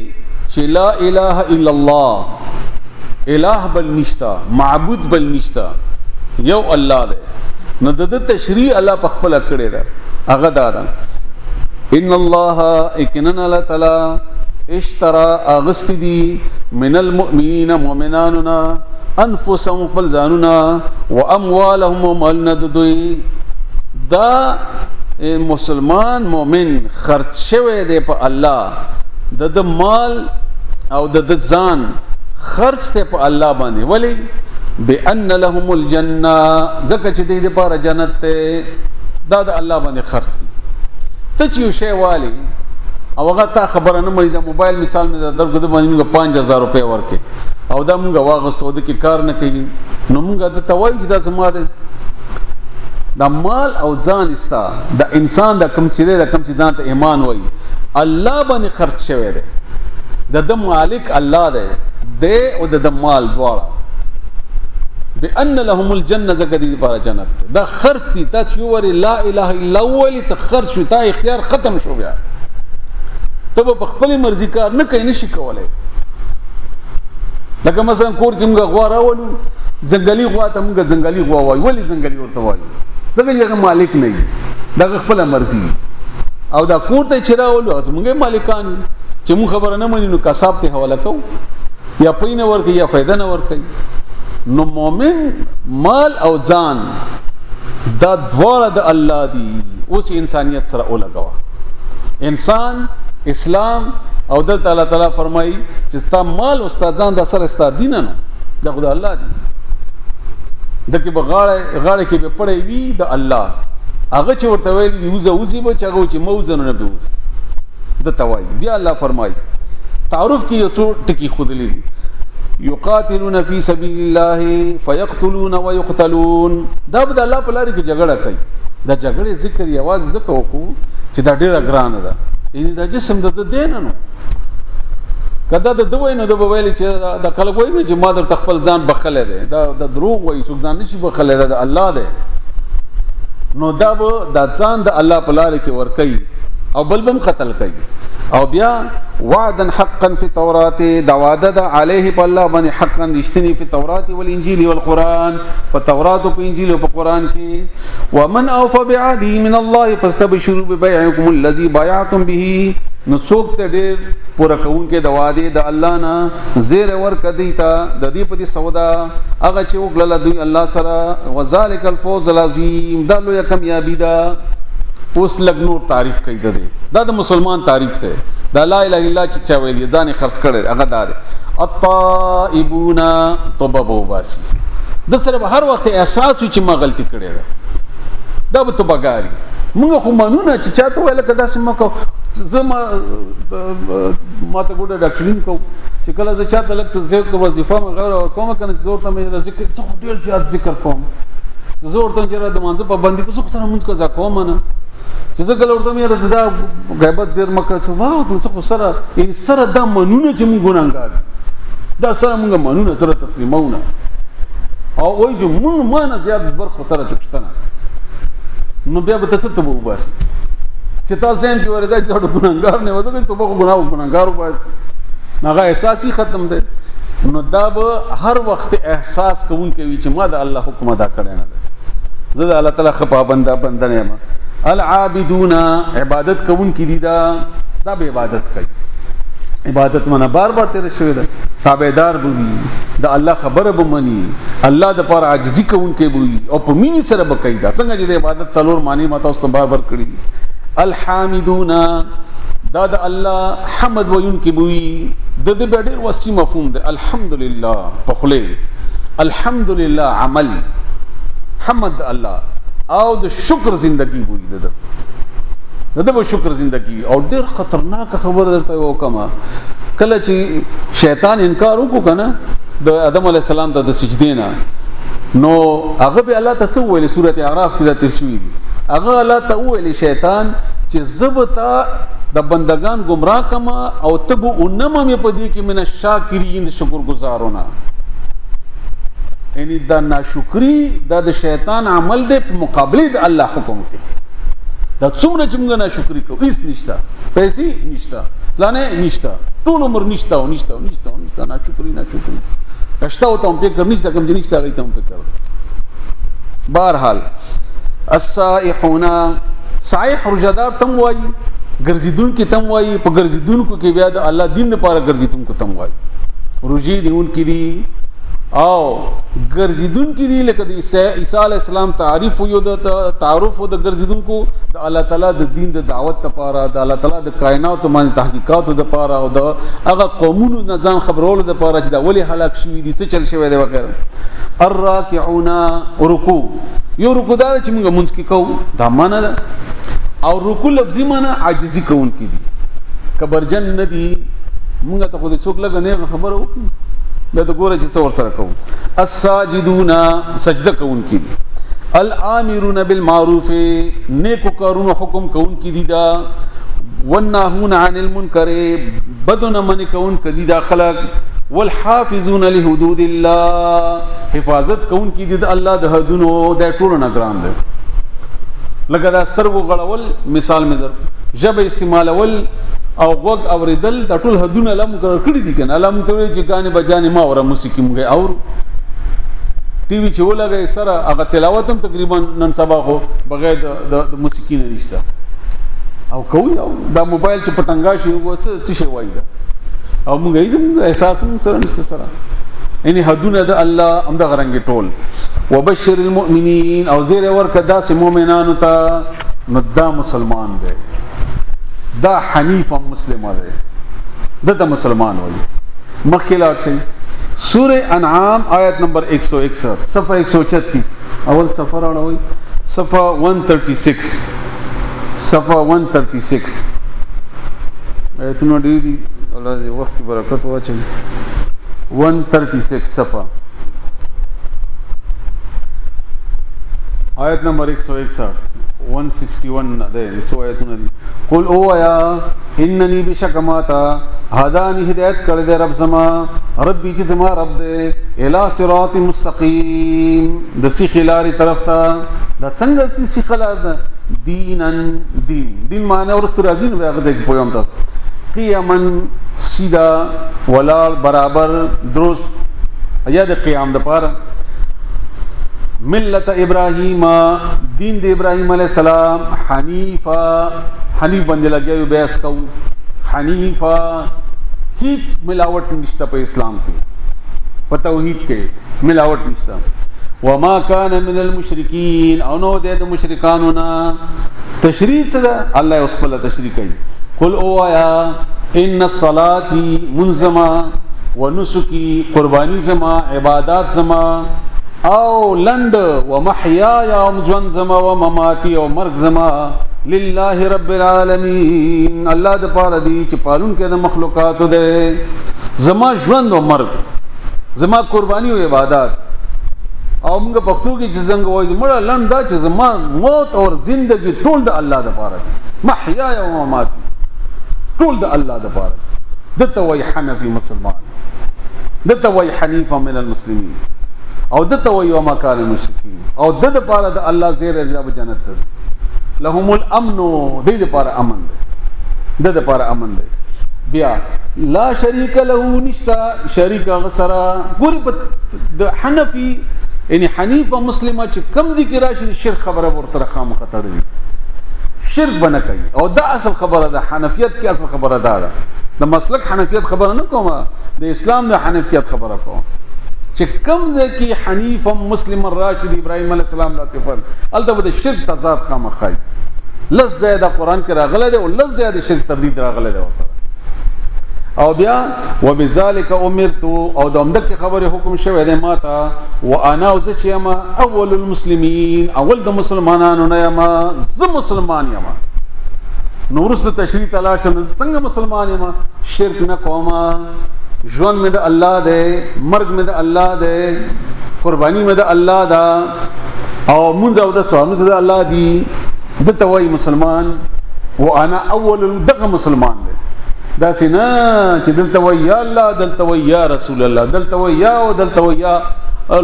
A: چې لا اله الا الله الہ بل نشتا معبود بل نشتا یو الله دی نو د تشریع الله په خپل کړی دا هغه دا ان الله اکنن الله تعالی اشترى اغستدي من المؤمنين مؤمناننا انفسهم بالزاننا واموالهم ومالندوي دا مسلمان مؤمن خرج شوی دی په الله د مال او د ځان خرج ته په الله باندې ولی بان لهم الجنه زکه چې دې لپاره جنت ته دا د الله باندې خرج دي ته چې شی والی او هغه تا خبره نه مړي د موبایل مثال مې درګو د باندې 5000 روپے ورکې او دا مونږ واغستو د کې کار نه کوي نو مونږ د توای چې دا زما ده دا مال او ځان استا د انسان د کم چې د کم چې ځان ته ایمان وای الله باندې خرج شوی دی د مالک الله دی او د مال دواړه بان لهم الجنه زکدي لپاره جنت دا خرج دي تا چې ور لا اله الا هو ولي تخرج شو تا اختیار ختم شو بیا ته په خپل مرزي کار نه کوي نشي کولای لکه مثلا کور کې موږ غوا راولو ځنګلي غوا ته موږ ځنګلي غوا وای ولي ځنګلي ورته وای دغه یو مالک نه دی دغه خپل مرزي او دا کور ته چراولو موږ مالکان چې موږ خبره نه مونږ نو کساب ته حواله کو یا پینه ورکي یا فائدہ نه ورکي نو مؤمن مال او ځان دا دواړه د الله دی اوس انسانيت سره ولګوا انسان اسلام او د الله تعالی فرمایي چې ستا مال او ستا ځان د سره ستا دین نه د خدای الله دی دکې بغاړه غاړه کې به پړې وی د الله هغه چې ورته ویل دی وزي به چاغو چې موزن نه به وزي د توای بیا الله فرمایي تعارف کې یو څو ټکی خودلی دي یقاتلون فی سبیل الله فیقتلون ويقتلون دا به الله په لارې کې جګړه کوي دا جګړې ذکر یواز ذکر وکړو چې دا ډیره ګرانه ده یعنی دا جسم د دین نه کدا د دوی نه د ویل چې د کله وایي چې ما در خپل ځان بخله ده دا د دروغ وایي څوک ځان نشي بخله ده د الله ده نو دا به د ځان د الله په لارې کې ور کوي او بلبم قتل کوي او بیا وعدا حقا في التوراة دعواد عليه بالله بني حقا رشتني في التوراة والانجيل والقران فالتوراة والانجيل والقران کی ومن اوفى بعهده من الله فاستبشروا ببيعكم الذي بايعتم به نسوک ته ډېر پورا کون کې د وعده د الله نه زیر ور کدی تا د دې په دې سودا هغه چې وګړه دوی الله سره وذالک الفوز العظیم دا لوی کامیابی ده اوس لګ نور تعریف کوي دا د مسلمان تعریف ته دا لا اله الا الله چې چا ویل ځان خرڅ کړي هغه دار الطائبون توبه واسي د سره هر وخت احساس چې ما غلطي کړې ده دا به توبګاری موږ خو مانونه چې چاته ویل کدا سم کو زما ته ګوډه ډاکټرین کو چې کله زه چاته لکه زه کو وظیفه مغیر او کوم کنه زور ته مې ذکر څو ډیر زیات ذکر کوم زور ته جره د مانځه پابندي کو څو سره مونږ کو ځکوم نه چې زه کله ورته مې دا غیبت ډیر مکه څو واو څو سره یې سره د منونه چې مونږ ګناګار دا سره مونږ منونه سره تسلیمونه او وای چې مونږ مانه زیات برخه سره چښتنه نو بیا به ته ته وباسي چې تاسو هم کې ورته چې ګناګار نه وځي ته به ګناګار وباسي هغه احساسي ختم دی نو دا به هر وخت احساس کوون کوي چې ما د الله حکم ادا کړی نه ده زه د الله تعالی خپه بنده نه یم العابدون عبادت کوون کی دي دا به عبادت کوي عبادت منا بار تیر شوی ده تابعدار بوي د الله خبره بمني الله د پر عاجزي کوون کې بوي او په مینی سره بکای دا څنګه چې د عبادت څلور معنی ماته اوس بار کړی الحامدون دا د الله حمد وین کې بوي د دې ډېر وسیع مفهوم ده الحمدلله په خله الحمدلله عمل حمد الله او د شکر زندگی وي ده دا به شکر زندگی او ډیر خطرناک خبر درته وکما کله چې شیطان انکار وکړ کنه د آدم علی السلام ته د سجدې نه نو هغه به الله ته ویل سورته اعراف کې دا تیر شوی دی هغه الله ته ویل شیطان چې زبتا د بندگان گمراه کما او تب انما مې پدې کې من الشاکرین شکر گزارونه یعنی دا ناشکری دا د شیطان عمل دی په مقابله د الله حکم کې دا څومره چې موږ ناشکری کوو هیڅ نشته پیسې نشته پلانې نشته ټول عمر نشته ناشکری کشته او ته فکر نشته کوم چې نشته غي ته فکر بهرحال السائحون سائح رجدار تم وای ګرځیدون کې تم وای په ګرځیدون کو کې بیا د الله دین لپاره ګرځیدون کو تم وای روجي دیون کې دي او ګرځیدون کې دي لکه د عیسی علی السلام تعریف یو د تعارف د ګرځیدون کو د الله تعالی د دین د دعوت لپاره د الله تعالی د کائنات باندې تحقیقات لپاره او د هغه قومونو نظام خبرولو لپاره چې دا ولی هلاک شوی دي څه چل شوی دی وغیرہ الراکعون رکوع یو رکوع دا چې موږ مونږ کې کوو دا معنا ده او رکوع لفظي معنا عاجزي کوون کې دي کبرجن ندي موږ ته خو دې څوک لګنه خبره وکړي دا د ګوره چې څور سره کوو الساجدون سجده کوون کی دي الامرون بالمعروف نیکو کارونو حکم کوون کی دي دا والناهون عن المنکر بدون من کوون کی دي دا خلق والحافظون لحدود الله حفاظت کوون کی دي د الله د حدودو د ټولو نه ګران دي لکه دا سترګو غړول مثال مې در جب استعمالول او وګ اوریدل د ټول حدونه الله مقرر کړی دي کنه الله متوي چې غانه بجانه ما اوره موسیقي مونږه اور ټي وي چې ولګي سره هغه تلاوت هم تقریبا نن سبا خو بغیر د موسیقي نه نشته او کوي او دا موبایل چې پټنګا شي څه شي وایي دا او مونږ یې احساس سره نشته سره یعنی حدونه د الله هم د غرنګ ټول وبشر المؤمنین او زیر ورکدا سه مؤمنانو ته نو دا مسلمان دی دا حنیف مسلم دی دا مسلمان وایي مخکې لاړ شي سورہ انعام آیت نمبر 161 صفحہ 136 اول صفحہ راوړئ صفحہ 136 صفحہ 136 ایتونه دي الله دې وخت برکت واچي 136 صفحہ آیت نمبر 161 161 ده سو آیتونه دي قل او یا انني بشکماتا هداني هدایت کړ دې رب زما ربي چې زما رب دې الى صراط مستقيم د سخلاري طرف ته د څنګه د سخلار ده دین معنی ورست راځي نو هغه ځکه پویم ته قیامن سیدا ولال برابر درست یا د قیام د پاره ملت ابراهیم دین د ابراهیم علیہ السلام حنیفا حنیف باندې لګیو بیس کو حنیفا هیڅ ملاوت نشته په اسلام کې په توحید کې ملاوت نشته وما كان من المشرکین او نو د مشرکانو نه تشریع څه الله اوس په تشریع کوي قل او یا ان الصلاة منظما ونسکی قربانی زما عبادات زما او لند و محیای او ژوند زما و مماتی او مرګ زما لله رب العالمین الله د پاره دی چې پالون کې د مخلوقات ده زما ژوند او مرګ زما قربانی او عبادت او موږ پښتو کې چې څنګه وایي مړه لند دا چې زما موت او زندگی ټول د الله د پاره دی محیای او مماتی ټول د الله د پاره دی دته وای حنفي مسلمان دته وای حنیفه من المسلمین او دته وای او مکان المشرکین او د پاره د الله زیر رضا جنت ته لهم الامن د پاره امن دی د پاره امن دی بیا لا شریک له نشتا شریک غسرا ګوري په د حنفي یعنی حنیفه مسلمه چې کم ذکر راشي شرک خبره ور سره خامخ تړي شرک بنه کوي او دا اصل خبره ده حنفیت کې اصل خبره ده د مسلک حنفیت خبره نه کومه د اسلام د حنفیت خبره کوم چې کم ځکه حنیف مسلم راشد ابراهیم علیه السلام دا صفات البته د شرک تضاد خامخای لز زیاده قران کې راغله ده او لز زیاده شرک تردید راغله ده ورسره او بیا وبذالک امرت او د امدک خبره حکم شوه ده ماته وانا وزچما اول المسلمین اول د مسلمانانو نه ما ز مسلمان یم نو ورسته تشریح تلاړ شم څنګه مسلمان یم شرک نه کوما ژوند مې د الله دی مرګ مې د الله دی قرباني مې د الله دا او مونږ او د سوامو د الله دی د توي مسلمان وانا اول دغه مسلمان دی دا سینا چې دلته وای یا الله دلته وای یا رسول الله دلته وای یا او دلته وای یا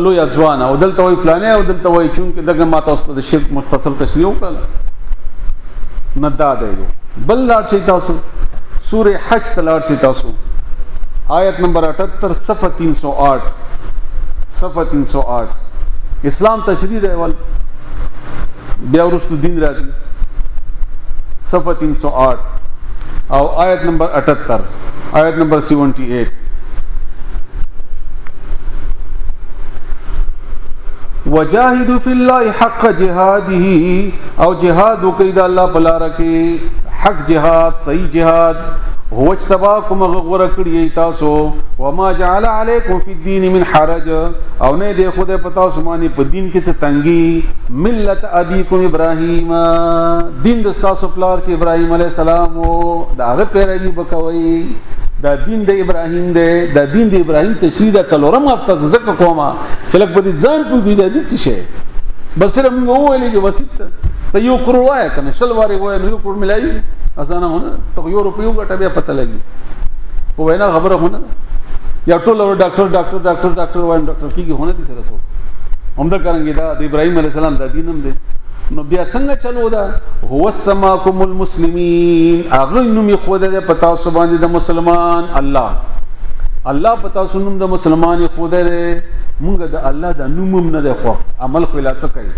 A: لو یا ځوان او دلته وای فلانه او دلته وای چون کې دغه ماته واست د شرک مختصر تشریح وکړه ندا دی بل لاړ شي تاسو سوره حج تلاړ شي تاسو آیت نمبر 78 صفحه 308 اسلام تشریح دی ول بیا ورستو دین راځي صفحه 308 او آیت نمبر 78 آیت نمبر 78 وجاهدوا في الله حق جهاده او جهاد وکید الله بلاره کې حق جهاد صحیح جهاد هو اجتباكم غور کړی تاسو وما جعل عليكم في الدين من حرج او نه دی خدای پتا سمانی په دین کې څه تنګي ملت ابيكم ابراهيم دین د تاسو پلار چې ابراهيم عليه السلام او داغه پیروي وکوي دا دین د ابراهيم دی دا دین د ابراهيم تشریح د څلورم هفته زکه کومه چې لکه په دې ځان په دې د څه شي بس سره موږ وایلی چې وسیت ته یو کړو وای کنه شل واره وای نو کړ ملایي اسانه هونه ته یو روپیو غټه بیا پته لګي او وینا خبره هونه یا ټول ډاکټر وایم ډاکټر کیږي هونه دي سره سو همدا کرانګي دا د ابراهيم عليه السلام د دینم دی نو بیا څنګه چلو دا هو السماكم المسلمين اغه نوم یې خو د پتا سو باندې د مسلمان الله پتا سو نوم د مسلمان یې خو د مونږ د الله د نوم نه ده خو عمل خو لا څه کوي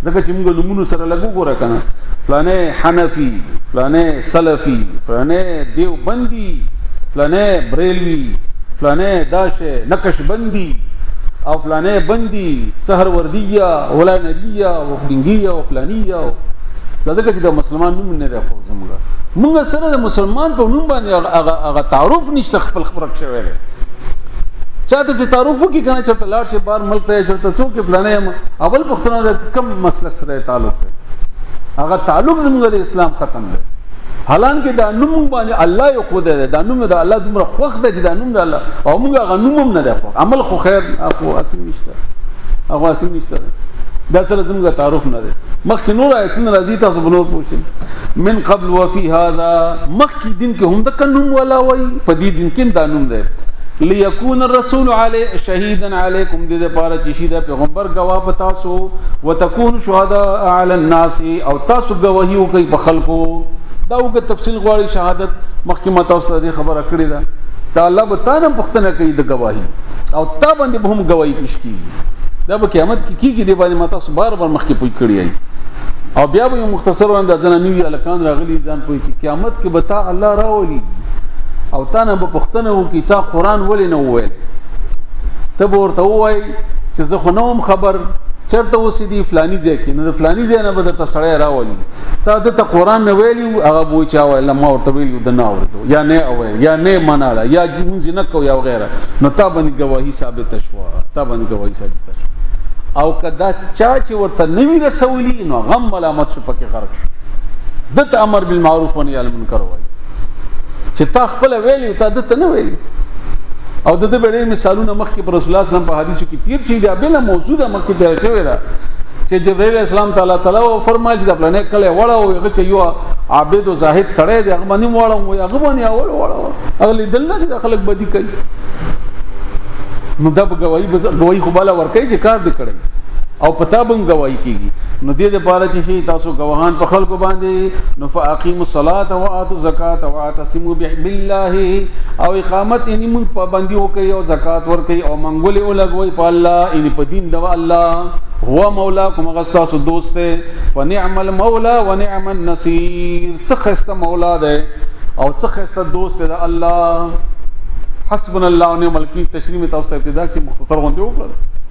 A: ځکه چې موږ نومونو سره لګو ګوره کنه فلانه حنفي فلانه سلفي فلانه دیوبندي فلانه بریلوي فلانه داشه نقشبندي او فلانه بندي سحر ورديه ولا نبيه او دنګيه او فلانيه ځکه چې د مسلمان نوم نه ده خو موږ سره د مسلمان په نوم باندې هغه تعارف نشته خپل خبره شوی دی چاته چې تعارف کی کنه چرته لاړ شي بار ملک ته چرته څوک فلانه اول پښتنه د کم مسلک سره تعلق دی هغه تعلق زموږ د اسلام ختم دی حالانکه دا نوم باندې الله یو خو ده دا نوم د الله دومره خوښ ده چې دا نوم د الله او موږ هغه نوم نه ده عمل خو خیر اخو اصل نشته دا سره زموږ تعارف نه ده مخکې نور آیتونه راځي تاسو بنور پوښتنه من قبل وفي هذا مخکې دین کې هم د قانون ولا وای په دې دین کې دا نوم ده ليكون الرسول عليه شهيدا عليكم دې لپاره چې شي د پیغمبر گواه پتا سو وتكون شهداء على الناس او تاسو گواهی وکي په خلکو دا وګ تفصیل غواړي شهادت مخکې ماته اوس دې خبره کړې ده دا الله به تاسو پښتنه کوي د گواهی او تا باندې به هم گواہی پیش کیږي دا به قیامت کې کیږي دی باندې ماته بار بار مخکې پوي کړی او بیا به مختصر انداز نه نیوی الکان راغلي ځان پوي چې قیامت کې به تا الله راولي او تا نه به پښتنه وکي تا قران ولې نه وویل ته ورته وای چې زه خو نوم خبر چرته وسی دی فلانی ځای کې نو فلانی ځای نه به درته سړی راولي تا د قران نه ویلی هغه بو چا ویل ما ورته ویلی د نه اورته یا نه اوري یا نه مناله یا جونځ نه کو یا وغیرہ نو تا باندې گواہی ثابت شوه او کدا چا چې ورته نوی رسولي نو غم ملامت شو پکې غرق شو دته امر بالمعروف و نهی عن المنکر وای چې تا خپل ویلی تا دته نه ویلی او د دې ډېر مثالونه مخکې پر رسول الله صلی الله علیه وسلم په حدیثو کې تیر شي دا بل موجوده مخکې تیر شوی دا چې جبرائیل اسلام تعالی فرمایي چې د پلانې کله وړه او هغه کې یو عابد او زاهد سړی دی هغه باندې وړه او هغه باندې وړه هغه لیدل نه چې خلک بدی کوي نو دا گواہی خو بالا ورکړي چې کار دې کړی او پتا بم گواہی کیږي نو دې لپاره چې شي تاسو گواهان په خلکو باندې نو فاقیموا الصلاة واتوا الزکاة واعتصموا بالله او اقامت یې موږ پابندي وکړي او زکات ورکړي او منګولې ولګوي په الله یې په دین د الله هو مولاکم غستاسو دوست فنعم المولى ونعم النصير څخه مولا ده او څخه دوست ده الله حسبنا الله ونعم الوکیل تشریح میں تاسو ابتدا کې مختصر غونډه وکړه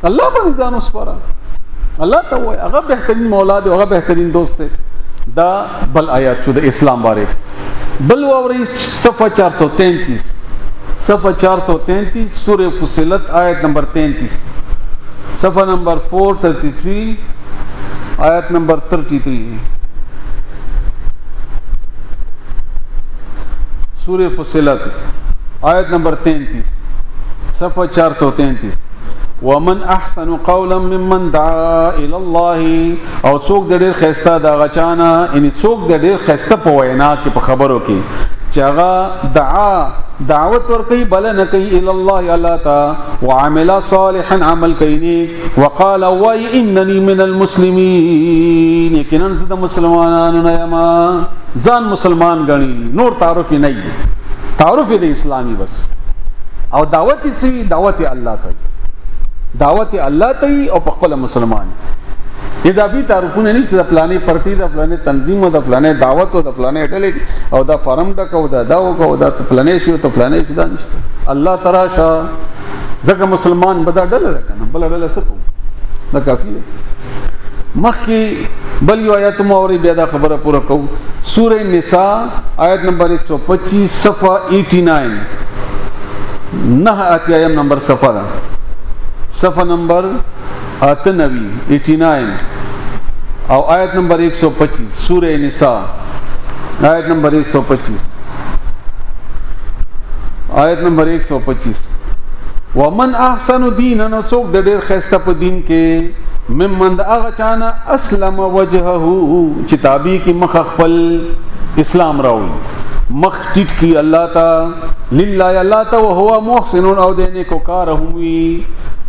A: الله باندې ځان وسپاره الله ته وای هغه بهترین مولا دی هغه بهترین دوست دی دا بل آیات شو د اسلام باره بل ووري صفحه 433 سورہ فصلت آیت نمبر 33 صفحه نمبر 433 آیت نمبر 33 سورہ فصلت آیت نمبر 33 صفحہ 433 ومن احسن قولا ممن دعا الى الله او څوک د ډېر خسته دا غچانا ان څوک د ډېر خسته په وینا کې په خبرو کې چې هغه دعوت ور کوي بل نه کوي الى الله الله تا وعمل صالحا عمل کوي وقال وانني من المسلمين یقینا زه د مسلمانانو نه یم ځان مسلمان غني نور تعارف نه تعارف د اسلامي بس او دعوت سی دعوت الله ته دعوت الله ته او په خپل مسلمان اضافي تعارفونه نشته د پلانې پارټي د پلانې تنظیم او د پلانې دعوت او د پلانې ډلې او د فارم ډک او د داو او د پلانې شو ته پلانې شو دا نشته الله تراشه ځکه مسلمان بدا ډله ده کنه بل ډله سپو دا کافی ده مخکې بل یو آیت موري بیا دا خبره پوره کو سورہ نساء آیت نمبر 125 صفحہ 89 نه اتیایم نمبر صفحہ ده صفحہ نمبر 89 او آیت نمبر 125 سورہ نساء آیت نمبر 125 آیت نمبر 125 ومن احسن دینا نو څوک د ډېر خسته په دین کې ممن هغه چانه اسلم وجهه چې تابع کی مخ خپل اسلام راوي مخ ټیټ کی الله تا لله الله تا وهو محسن او دینه کو کار هموي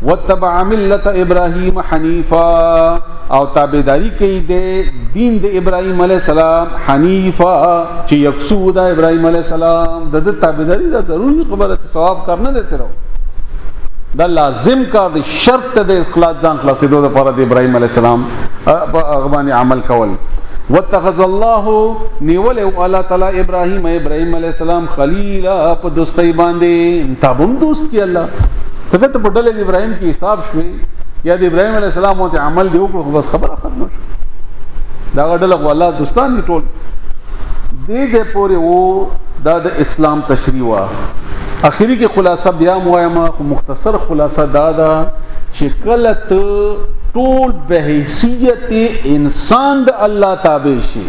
A: وتبع ملت ابراهيم حنيفا او تابعداري کوي د دین د ابراهيم عليه السلام حنيفا چې یکسو د ابراهيم عليه السلام د تابعداري د ضروري خبره ثواب کرنه ده سره دا لازم کار د شرط د اخلاص ځان خلاصېدو لپاره د ابراهيم عليه السلام په غواني عمل کول واتخذ الله نیول الله تعالی ابراهيم عليه السلام خليلا په دوستۍ باندې تابم دوست کی الله څنګه ته په ډلې د ابراهيم کې حساب شوي یا د ابراهيم عليه السلام او عمل دی وکړو بس خبره ختم شو دا ډله والله دوستان ټول دې پورې وو دا د اسلام تشریح وا اخیری کې خلاصہ بیا موایما مختصر خلاصہ دا دا چې کله ته ټول به حیثیت انسان د الله تابع شي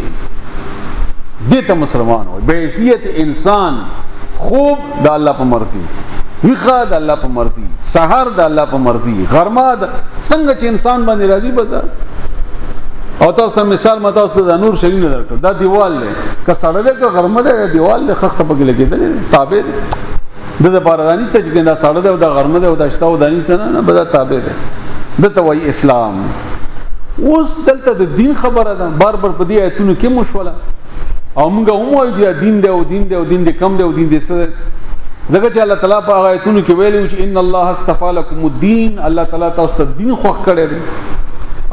A: دې ته مسلمان وي به حیثیت انسان خوب د الله په مرضی ویخه د الله په مرضی سحر د الله په مرضی غرمه څنګه چې انسان باندې راضي بده او تاسو ته مثال ما تاسو ته نور شي نه درکړ دا دیوال له که سړی له غرمه ده دیوال له خخته په لګیدل تابع د لپاره دانشته چې دا سړی ده د غرمه ده او د شتاو دانشته نه بده تابع ده د توي اسلام اوس دلته د دین خبره ده بار بار په دې ایتونو کې مشوله او موږ هم وایو چې دین دی او دین دی او دین دی کم دی او دین دی څه ځکه چې الله تعالی په آیتونو کې ویلي چې ان الله استفا لكم الدين الله تعالی تاسو ته دین خوښ کړی دی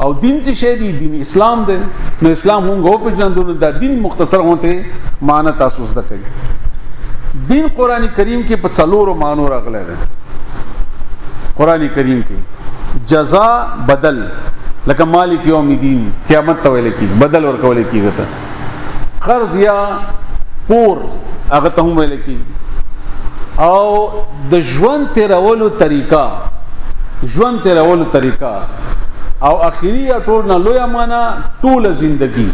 A: او دین چې شی دی دین اسلام دی نو اسلام هم غو په ژوندونه دا دین مختصر هوته معنی تاسو زده کوي دین قرآن کریم کې په څلورو معنی راغلی دی قرآن کریم کې جزاء بدل لکه مالک یوم الدین قیامت ته ویل کیږي بدل ورکول کیږي ته قرض یا پور هغه ته هم ویل کیږي او د ژوند تیرولو طریقہ او اخیری ټول نه لوی معنا ټول زندگی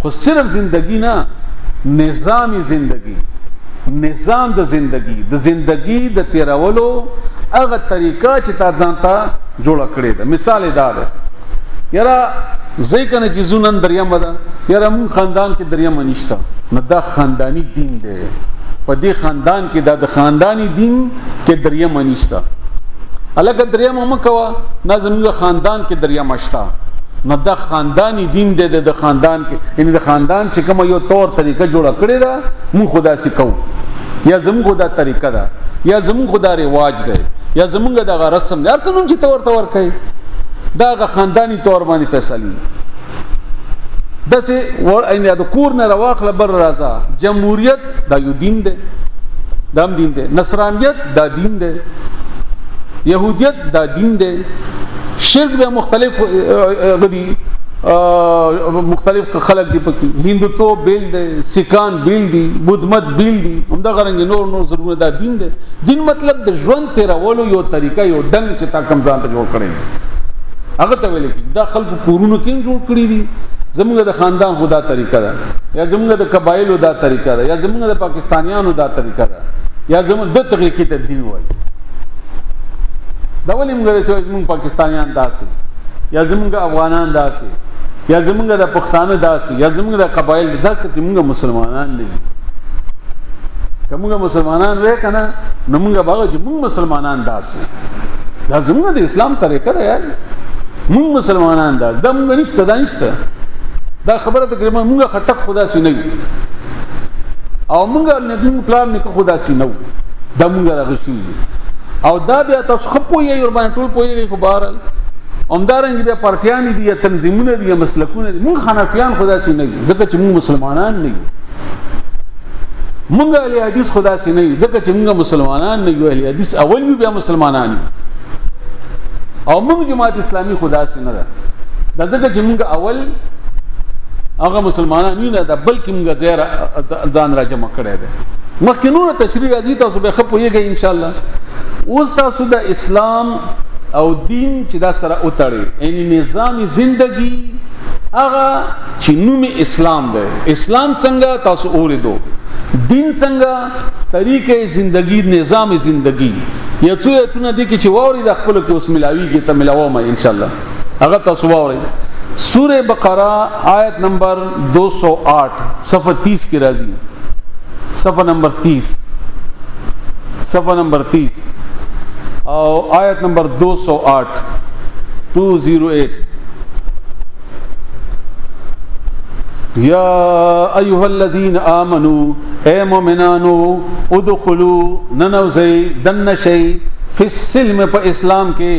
A: خو صرف زندگی نه نظام د زندگی د تیرولو هغه طریقہ چې تا ځانته جوړ کړی ده مثال دا ده یاره ځکه چې زونن دریمه ده یاره مون خاندان کې دریمه نشته نو دا خاندانی دین دی په دې خاندان کې د خاندانی دین کې دریمه نشته الګ دریمه مکوا نظم خاندان کې دریمه شته نو د خاندانی دین د خاندان کې یعنی د خاندان چې کوم یو تور طریقه جوړه کړی دا مون خدا سکو یا زموږ دا طریقه ده یا زموږ دا رواج ده یا زموږ دا رسم ده ارڅنوم چې تور کوي دا خاندانی تور باندې فیصله دسه ور اینه د کور نه رواخله بر راځه جمهوریت دا یو دین ده دام دین ده نصرانیت دا دین ده يهوديت دا دین ده شرک به مختلف غدي مختلف خلق دي پکې هندوتو بیل دي سکان بیل دي بودھ مت بیل دي همدا غرنګ نور ضرورت دا دین ده دین مطلب د ژوند تیرولو یو طریقہ یو ډنګ چې تا کم ځان ته جوړ کړي هغه ته ویل کی دا خلق کورونو کې جوړ کړی دي زمونږ د خاندان خدا طریقه ده یا زمونږ د قبایلو دا طریقه ده یا زمونږ د پاکستانیانو دا طریقه ده یا زمونږ د طریقې ته دین وایي دا ولې موږ چې زمونږ پاکستانیان داسې یا زمونږ افغانان داسې یا زمونږ د پښتانه داسې یا زمونږ د قبایل دا چې موږ مسلمانان نه یو که موږ مسلمانان وې کنه نو موږ باغ چې موږ مسلمانان داسې دا زمونږ د اسلام طریقه ده یار موږ مسلمانان دا موږ نشته دا نشته دا خبره تقریبا موږ خټک خدا سي نه او موږ پلان نه خدا سي نه دا موږ راغشي او دا بیا تاسو خپو یې ور باندې ټول پوي کو بهرال اومدارنګ بیا پارټیان دي یا تنظیمونه دي یا مسلکونه دي موږ حنفیان خدا سي نه ځکه چې موږ مسلمانان نه یو موږ اهل حدیث خدا سي نه یو ځکه چې موږ مسلمانان نه یو اهل حدیث اول بیا مسلمانان او موږ جماعت اسلامي خدا سي نه ده دا ځکه چې موږ اول هغه مسلمانان نه ده بلکې موږ ځان را جمع کړی ده مخکې نور تشریح راځي تاسو به خپو یې ان شاء الله اوس تاسو د اسلام او دین چې دا سره اوتړي یعنی نظام زندگی هغه چې نوم اسلام ده اسلام څنګه تاسو اوریدو دین څنګه طریقې زندگی نظام زندگی یا څو اتونه دي چې ووري د خپل کې اوس ملاويږي ته ملاومه ان شاء الله هغه تاسو ووري سورہ بقرہ آیت نمبر 208 صفحہ 30 کی راضی صفحہ نمبر 30 اور آیت نمبر 208 یا ایھا الذین آمنوا اے مومنانو ادخلوا ننوزی دنشی فی السلم پا اسلام کے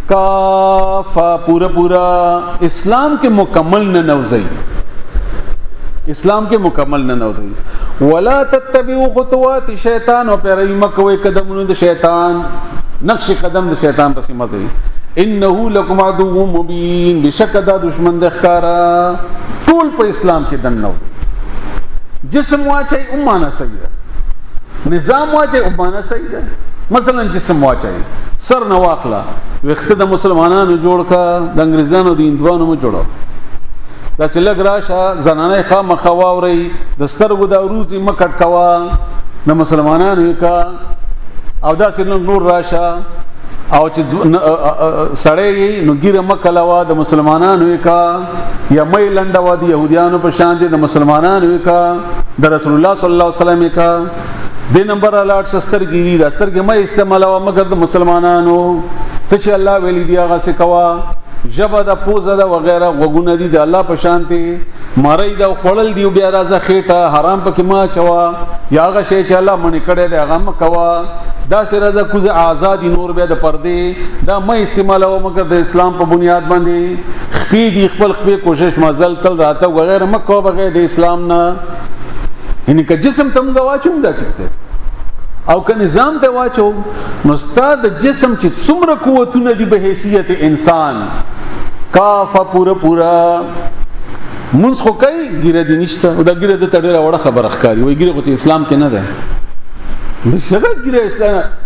A: کافا پورا اسلام کے مکمل ننوزی اسلام کے مکمل ننوزی ولا تتبعوا خطوات شیطان و پیروی مکوی قدمونو د شیطان نقش قدم د شیطان پسی مزی انہو لکم عدو مبین بشک دا دشمن د ښکارا ټول په اسلام کې دن نوزی جسم واچای امانا صحیح نظام واچای امانا صحیح مثلا جسم واچای سر نواخلا وخت د مسلمانانو جوړ کا د انګریزانو د هندوانو مو جوړو دا چې لګ راشه زنانه خامخا واوري د سترګو د روزي مکټ کوا د مسلمانانو کا او دا چې نور راشه او چې سړی نو ګیره مکلوا د مسلمانانو کا یا مې لنډه و دي يهوديانو په شان دي د مسلمانانو کا د رسول الله صلی الله علیه وسلم کا د نمبر الاټ شستر ګيري د استر کې مې استعمال او مگر د مسلمانانو سچ الله ویلي دی هغه څه کوا جبه د پوزه د وغیرہ وګونه دي د الله په شان دي مړی د خړل دی بیا راځه خېټه حرام پکې ما چوا یا هغه شی چې الله منی کړي دی هغه مکوا دا سره د کوز آزادی نور بیا د پردې دا مې استعمال او مگر د اسلام په بنیاد باندې خپې دی خپل کوشش مازل تل راته وغیرہ مکو بغیر د اسلام نه یعنی که جسم تم غواچوم دا ټیک او که نظام ته واچو نو استاد جسم چې څومره قوتونه دي به حیثیت انسان کافه پورا منځ خو کوي ګیره دي نشته او دا ګیره د تډره وړه خبره ښکاری وای ګیره خو اسلام کې نه ده مشغه ګیره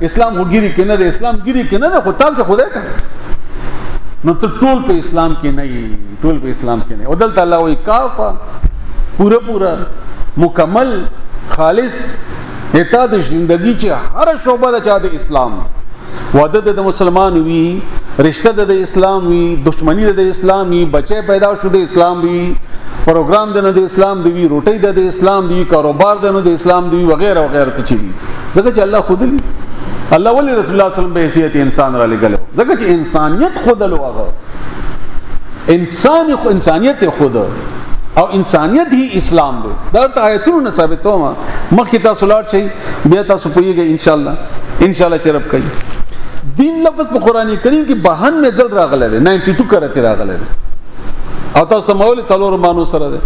A: اسلام خو ګیری کې نه ده اسلام ګیری کې نه ده خو تاسو خدای ته نو ټول په اسلام کې نه ټول په اسلام کې نه او دلته الله وای کافه پورا مکمل خالص اطاعت زندگی چې هر شعبه د چا د اسلام وعده د مسلمان وی رشتہ د اسلام وی دشمنی د اسلام وی بچي پیدا شو د اسلام وی پروګرام د اسلام دی روټي د اسلام دی کاروبار د اسلام دی وغیرہ څه چي دي دغه چې الله خود لی الله ولی رسول الله صلی الله علیه وسلم به حیثیت انسان را لګلو دغه چې انسانیت خود له هغه انسانیت خود او انسانیت ہی اسلام دے دا آیتونو نه ثابتو ما مخکې تاسو لاړ شئ بیا تاسو پوهیږئ ان شاء الله چې رب کوي دین لفظ په قران کریم کې 92 ځل راغلی دی 92 کرته راغلی دی او تاسو مول څلور مانو سره دی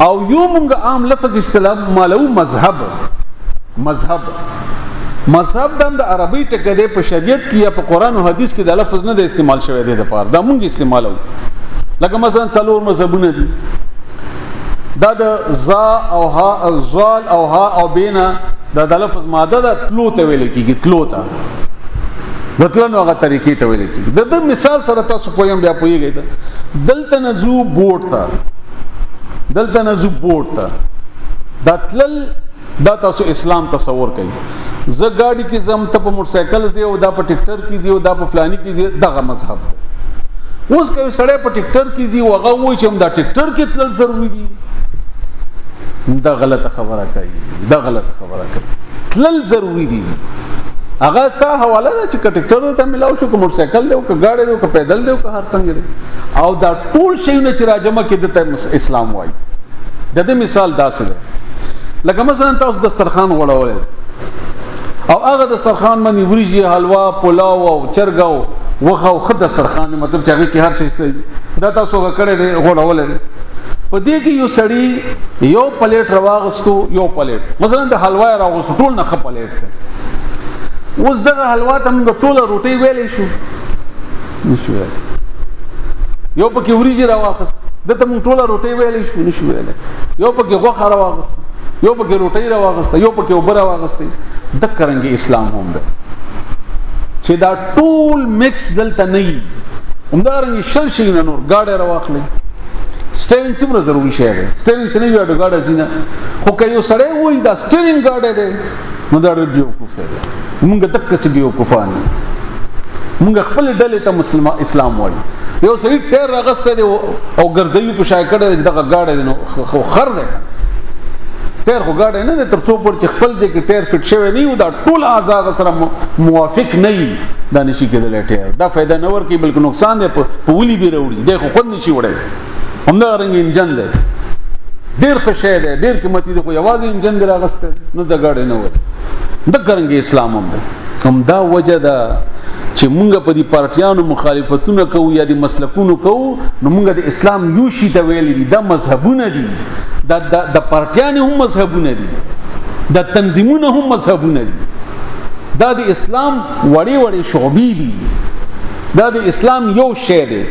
A: او یو مونږ عام لفظ اصطلاح مالو مذهب د عربی ټکه دی په شریعت کې یا په قران او حدیث کې دا لفظ نه دی استعمال شوی دی د پاره دا مونږ استعمالو لکه مثلا څلور مذهبونه دي دا د زا او ها زوال او ها او بینا دا د لفظ ماده د تلو ته ویل کیږي تلو ته د تلو هغه طریقې ته ویل کیږي د مثال سره تاسو پویم بیا پویږئ دلته نزو بوټ ته دلته نه زو بورډ ته دا تلل دا تاسو اسلام تصور کوي زه گاڑی کې زم ته په موټر سایکل زی او دا په ټریکټر کې زی او دا په فلانی کې زی دغه مذهب دی اوس کوي سړی په ټریکټر کې زی او هغه وایي چې هم دا ټریکټر کې تلل ضروري دي دا غلطه خبره کوي تلل ضروري دي هغه کا حواله ده چې ټریکټر ته ملاو شو کوم موټر سایکل دی او گاڑی دی او پیدل دی او هر څنګه دی او دا ټول شیونه چې راجمه کې د اسلام وایي د دې مثال داسې ده لکه مثلا تاسو دسترخوان غوړولې او هغه دسترخوان باندې وریجې حلوا پلاو او چرګ او وخه او خد دسترخوان مطلب چې هغه کې هر شي دا تاسو کړه دی غوړولې په دې کې یو سړی یو پلیټ راغستو یو پلیټ مثلا د حلوا راغستو ټول نه خ پلیټ اوس دغه حلوا ته موږ ټوله روټي ویلې شو نشو یو پکې وریجې راغست دته موږ ټوله روټي ویلې شو نشو ویلې یو پکې غوخه راغست یو پکې روټي راغست یو پکې وبره راغست د کرنګي اسلام هم ده چې دا ټول مکس دلته نه وي همدارنګه شل شي نه نور گاډه راواخلې سټیرینګ څومره ضروري شی دی سټیرینګ چې نه وي اډو گاډه زینه خو که یو سړی وایي دا سټیرینګ گاډه دی نو دا ډېر بیوقوف دی مونږ دک څه بیوقوفان مونږ خپل ډلې ته اسلام وایي یو سړی ټیر راغسته دی او ګرځوي په شای کړه چې دغه گاډه دی نو خر دی ټیر خو گاډه نه دی تر څو پر چې خپل ځای کې ټیر فټ شوی نه وي دا ټول آزاد سره موافق نه وي دا نشي کېدلی ټیر دا فایده نه ورکوي بلکې نقصان دی په ولي به راوړي دی خو خود نشي وړی همدارنګه انجن دی ډېر ښه شی دی ډېر قیمتي دی خو یوازې انجن دی راغستی نو د ګاډۍ نه وړي دغرنګه اسلام هم دی همدا وجه ده چې مونږ په دې پارټیانو مخالفتونه کوو یا د مسلکونو کوو نو مونږ د اسلام یو شي ته ویلي دي دا مذهبونه دي د پارټیانې هم مذهبونه دي د تنظیمونه هم مذهبونه دي دا د اسلام وړې وړې شعبې دي دا د اسلام یو شی دی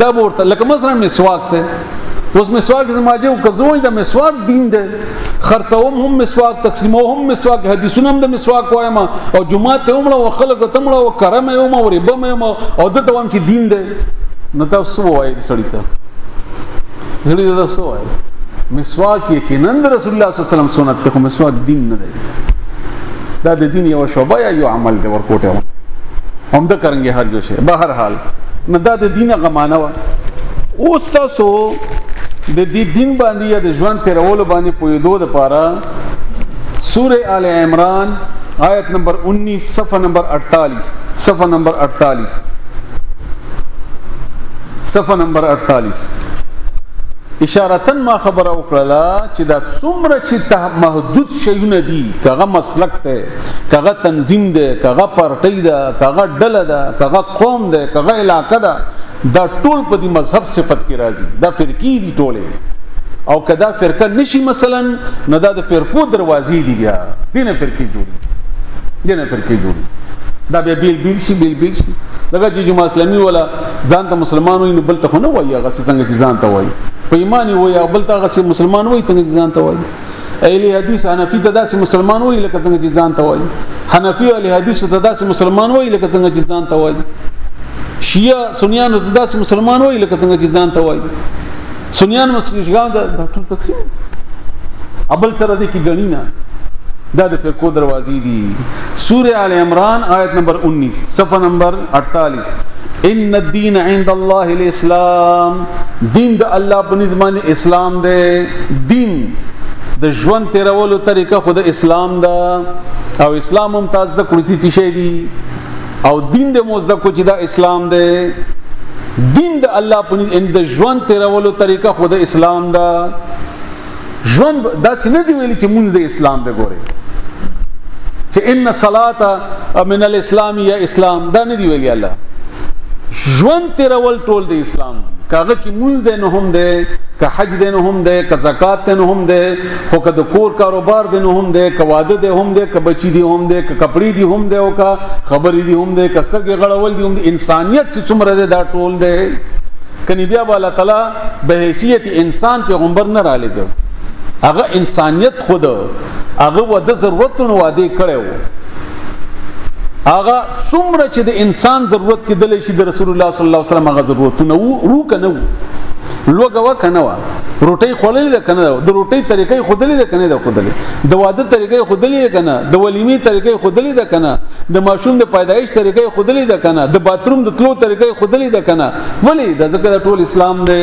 A: دا ورته لکه مثلا مسواک دی اوس مسواک زماجه او کزوی د مسواک دین دی خرڅوم هم مسواک تقسیمو هم مسواک حدیثونه هم د مسواک وایم او جمعه ته هم او خلک ته هم او کرم هم او ربه هم او د توام چې دین دی نو تاسو وایي سړی ته زړی تاسو وایي مسواک یقینا رسول الله صلی الله علیه وسلم سنت ته مسواک دین نه دی دا د دین یو شوبه یا یو عمل دی ورکوټه هم د کرنګي هر یو شی به هر حال نه دا د دینه غمانه و اوس تاسو د دې دین باندې یا د ژوند تیرولو باندې پویدو د پاره سوره آل عمران آیت نمبر 19 صفحه نمبر 48 اشارتن ما خبر وکړه چې دا څومره چې محدود شیونه دي کغه مسلک ته کغه تنظیم ده کغه پارټي ده کغه ډله ده کغه قوم ده کغه علاقه ده دا ټول په دې مذهب صفت کې راځي دا فرقې دي ټوله او کدا فرقه نشي مثلا نه دا د فرقو دروازې دي بیا دینه فرقې جوړي دا به بیل شي دغه چې جمعه اسلامي ولا ځان ته مسلمان وي نو بل ته نه وایي هغه څنګه چې ځان ته وایي په ایمان وي او بل ته هغه مسلمان وي څنګه چې ځان ته وایي اهل حدیث حنفي ته داسې مسلمان وي لکه څنګه چې ځان ته وایي حنفي اهل حدیث ته داسې مسلمان وي لکه څنګه چې ځان ته وایي شیعه سنیان ته داسې مسلمان وي لکه څنګه چې ځان ته وایي سنیان مسلمان دا ټول تقسیم ابل سره دي کې غنینا دا د فرقو دروازې دي سوره آل عمران آیت نمبر 19 صفحه نمبر 48 ان الدين عند الله الاسلام دین د الله په نظام اسلام دی دین د ژوند تیرولو طریقه خود اسلام دا او اسلام ممتاز د کړی شي دی او دین د موزد کو چې دا اسلام دی دین د الله په نظام د ژوند تیرولو طریقه خود اسلام دا ژوند دا څنګه دی ویلي چې مونږ د اسلام د ګوره چې ان الصلاه من الاسلام یا اسلام دا نه دی ویلي الله ژوند تیرول ټول د اسلام کاغه کی مول ده نه هم ده که حج ده نه هم ده که زکات ده نه هم ده خو که د کور کاروبار ده نه هم ده که واده ده هم ده که بچی دي هم ده که کپڑی دي هم ده او که خبرې دي هم ده که سترګې غړول دي هم ده انسانیت چې څومره ده دا ټول ده کني بیا الله تعالی به حیثیت انسان پیغمبر نه را لګو هغه انسانیت خود هغه و د ضرورتونو واده کړو هغه څومره چې د انسان ضرورت کې دلې شي د رسول الله صلی الله علیه وسلم هغه ضرورتونه وو کنه لوګه کنه وا روټي خوللې ده کنه د روټي طریقې خودلې ده کنه ده خودلې د واده طریقې خودلې ده کنه د ولیمې طریقې خودلې ده کنه د ماشوم د پیدایش طریقې خودلې ده کنه د باتروم د تلو طریقې خودلې ده کنه ولی د ذکر ټول اسلام دی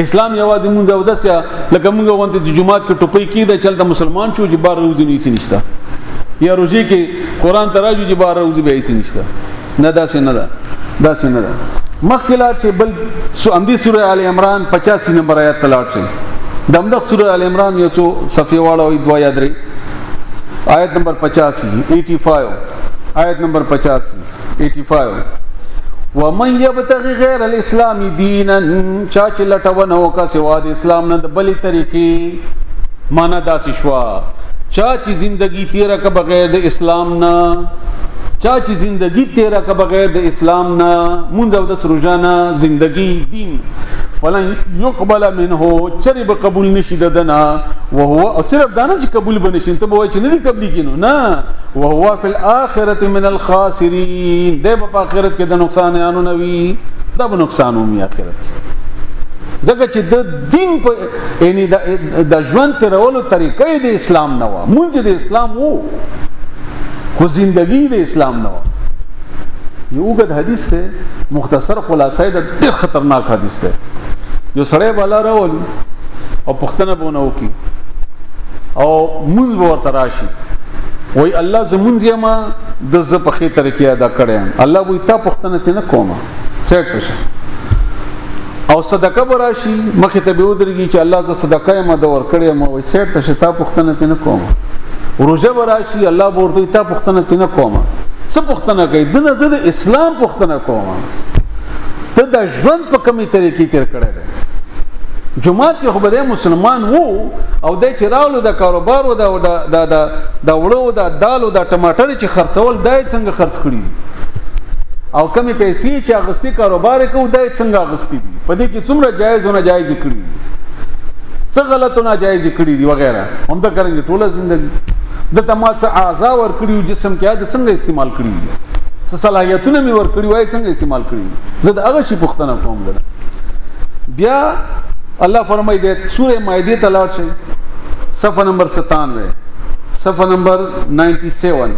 A: اسلام یوازې مونږ او داسیا لکه مونږ وانت د جمعات کې ټوپۍ کې د چل د مسلمان شو چې بار روزي نه نشته یا روزي کې قران تراجو چې بار روزي به هیڅ نشته نه داسې نه ده داسې نه ده مخکلات چې بل اندی سوره ال عمران 85 نمبر آیات تلاړ شي دمدغ سوره ال عمران یو څو صفحه واړه وي دوا یاد لري آیت نمبر 85 آیت نمبر 85 ومن يبتغي غير الاسلام دينا چا چې لټونه وکا سوا د اسلام نه د بلې طریقې معنا داسې شوا چا چې زندگی تیرا کا بغیر د اسلام نه چا چې زندگی تیرا کا بغیر د اسلام نه مونږ او د سروجانا زندگی دین فلن يقبل منه چرب قبول نشي ددنا وهو صرف دانا چې قبول بنشي ته به چې نه دي قبول کینو نه وهو فی الاخره من الخاسرین د په آخرت کې د نقصان یانو نوي دا به نقصان ومي آخرت ځکه چې د دین په یعنی د ژوند ترولو طریقې د اسلام نه و مونږ د اسلام وو خو زندگی د اسلام نه و یو غد حدیث ته مختصر خلاصې د ډېر خطرناک حدیث ته یو سړی بالا راولي او پښتنه بونه وکي او مونږ ورته راشي وای الله زمونږ یما د ز په خې طریقې ادا کړم الله وای تا پښتنه ته نه کومه سیټ شه او صدقه براشي مخه ته به ودرېږي چې الله ز صدقه یما د ور کړم وای سیټ شه تا پښتنه ته نه کومه روزه براشي الله ورته تا پښتنه ته نه کومه څه پښتنه کوي دنه زه د اسلام پښتنه کومه ته د ژوند په کومې طریقې تیر کړی دی جمعات کې خو به مسلمان وو او د چرالو د کاروبار او د وړو د دالو د ټماټر چې خرڅول دای څنګه خرڅ کړی دي او کمی پیسې چې اغستی کاروبار کوي دای څنګه اغستی دي په دې کې څومره جایز او ناجایز کړی دي څه غلط او ناجایز کړی دي وغیرہ هم دا کوي ټوله ژوندۍ د تماس اعضاء ور کړیو جسم کې د څنګه استعمال کړی دي څه صلاحیتونه می ور کړی وای څنګه استعمال کړی زه د هغه شی پوښتنه کوم ده بیا الله فرمایي د سوره مائده ته لاړ شي صفحه نمبر 97 صفحه نمبر 97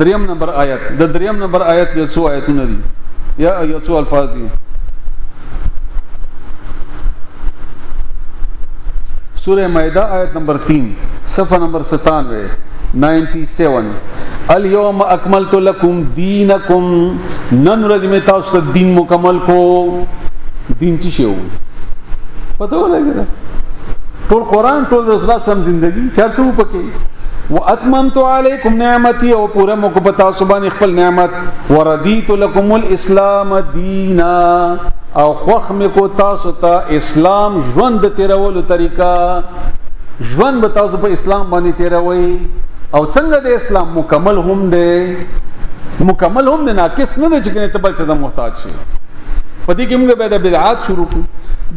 A: دریم نمبر آیت د دریم نمبر آیت یو څو آیتونه دي یا یو څو الفاظ دي سورہ مائدہ آیت نمبر 3 صفحہ نمبر 97 الیوم اکملت لکم دینکم نن ورځ می تاسو ته دین مکمل کو دین څه شی و پته ولګی ټول قران ټول رسول الله سم زندگی چارڅو پکې واتممت علیکم نعمتي او پورا مو کو پتا سبحان خپل نعمت وردیت لکم الاسلام دینا او خوخ می کو تاسو ته اسلام ژوند تیرولو طریقہ ژوند به تاسو په اسلام باندې تیروي او څنګه د اسلام مکمل هم دی ناقص نه دی چې کنه ته بل څه د محتاج شي په دې کې موږ به د بدعات شروع کړو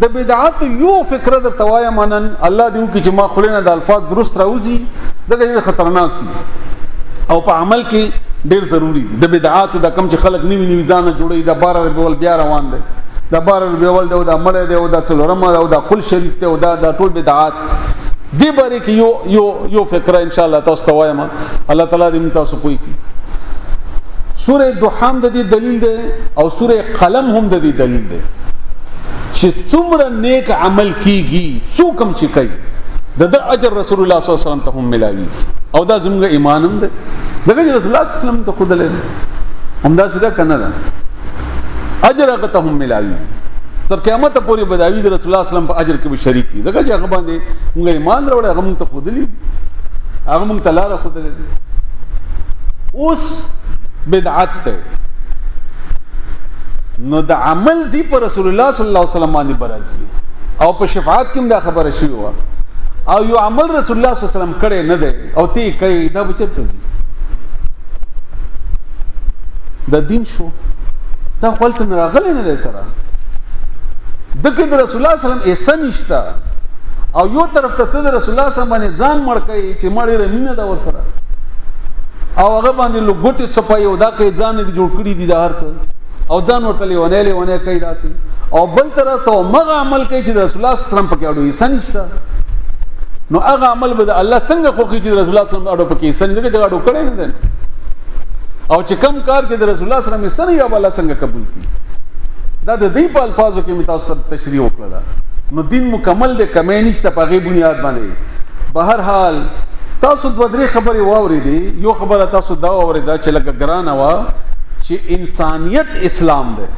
A: د بدعات یو فکر د توایا مانن الله دې کې چې ما خلینه د الفاظ درست راوځي دغه خطرناک دي او په عمل کې ډیر ضروری دي د بدعات د کم چې خلک نیوي ځان جوړي د بار بول بیا روان دي د بار بول د عمل دی او د څلورم او د کل شریف ته او د ټول بدعات دی باره کې یو فکر ان شاء الله تاسو توایم الله تعالی دې تاسو پوي کی سوره دوحام د دې دلیل ده او سوره قلم هم د دې دلیل ده چې څومره نیک عمل کیږي څوک هم چې کوي د اجر رسول الله صلی الله علیه وسلم ته هم ملاوي او دا زموږ ایمان هم ده دغه رسول الله صلی الله علیه وسلم ته خود له هم دا څه کنه ده اجر هغه ته هم ملاوي تر قیامت پورې بداوی د رسول الله صلی الله علیه وسلم په اجر کې به شریک وي دغه هغه باندې موږ ایمان راوړل هغه موږ ته خود له هغه موږ ته لار خود له اوس بدعت ته نو د عمل زی پر رسول الله صلی الله علیه وسلم باندې برازي او په شفاعت کې دا خبره شوی و او یو عمل رسول الله صلی الله علیه وسلم کړي نه دی او تی کوي دا بچت زی د دین شو دا خپلته راغلی نه دی سره دغه د رسول الله صلی الله علیه وسلم احسان نشتا او یو طرف ته د رسول الله صلی الله علیه وسلم باندې ځان مړ کوي چې مړی رمینه دا ور سره او هغه باندې لوګوټي صفای او دا کې ځان دې جوړ کړی دي د هر څه او ځان ورته لیونه کوي داسې، او بل طرف ته مغه عمل کوي چې د رسول الله صلی الله علیه وسلم پکې اړوي سنشته. نو هغه عمل به د الله څنګه خوږي چې رسول الله صلی الله علیه وسلم اړو پکې سن دغه جګړه کړي نه دي، او چې کم کار کې د رسول الله صلی الله علیه وسلم سن یا الله څنګه قبول کی. دا د دې په الفاظو کې متاسف تشریح وکړه. نو دین مکمل د کمې نشته په غي بنیاد باندې. بهر حال تاسو د درې خبرې واورېدې. یو خبره تاسو دا واورېده چې لکه ګرانه وا چې انسانیت اسلام دی.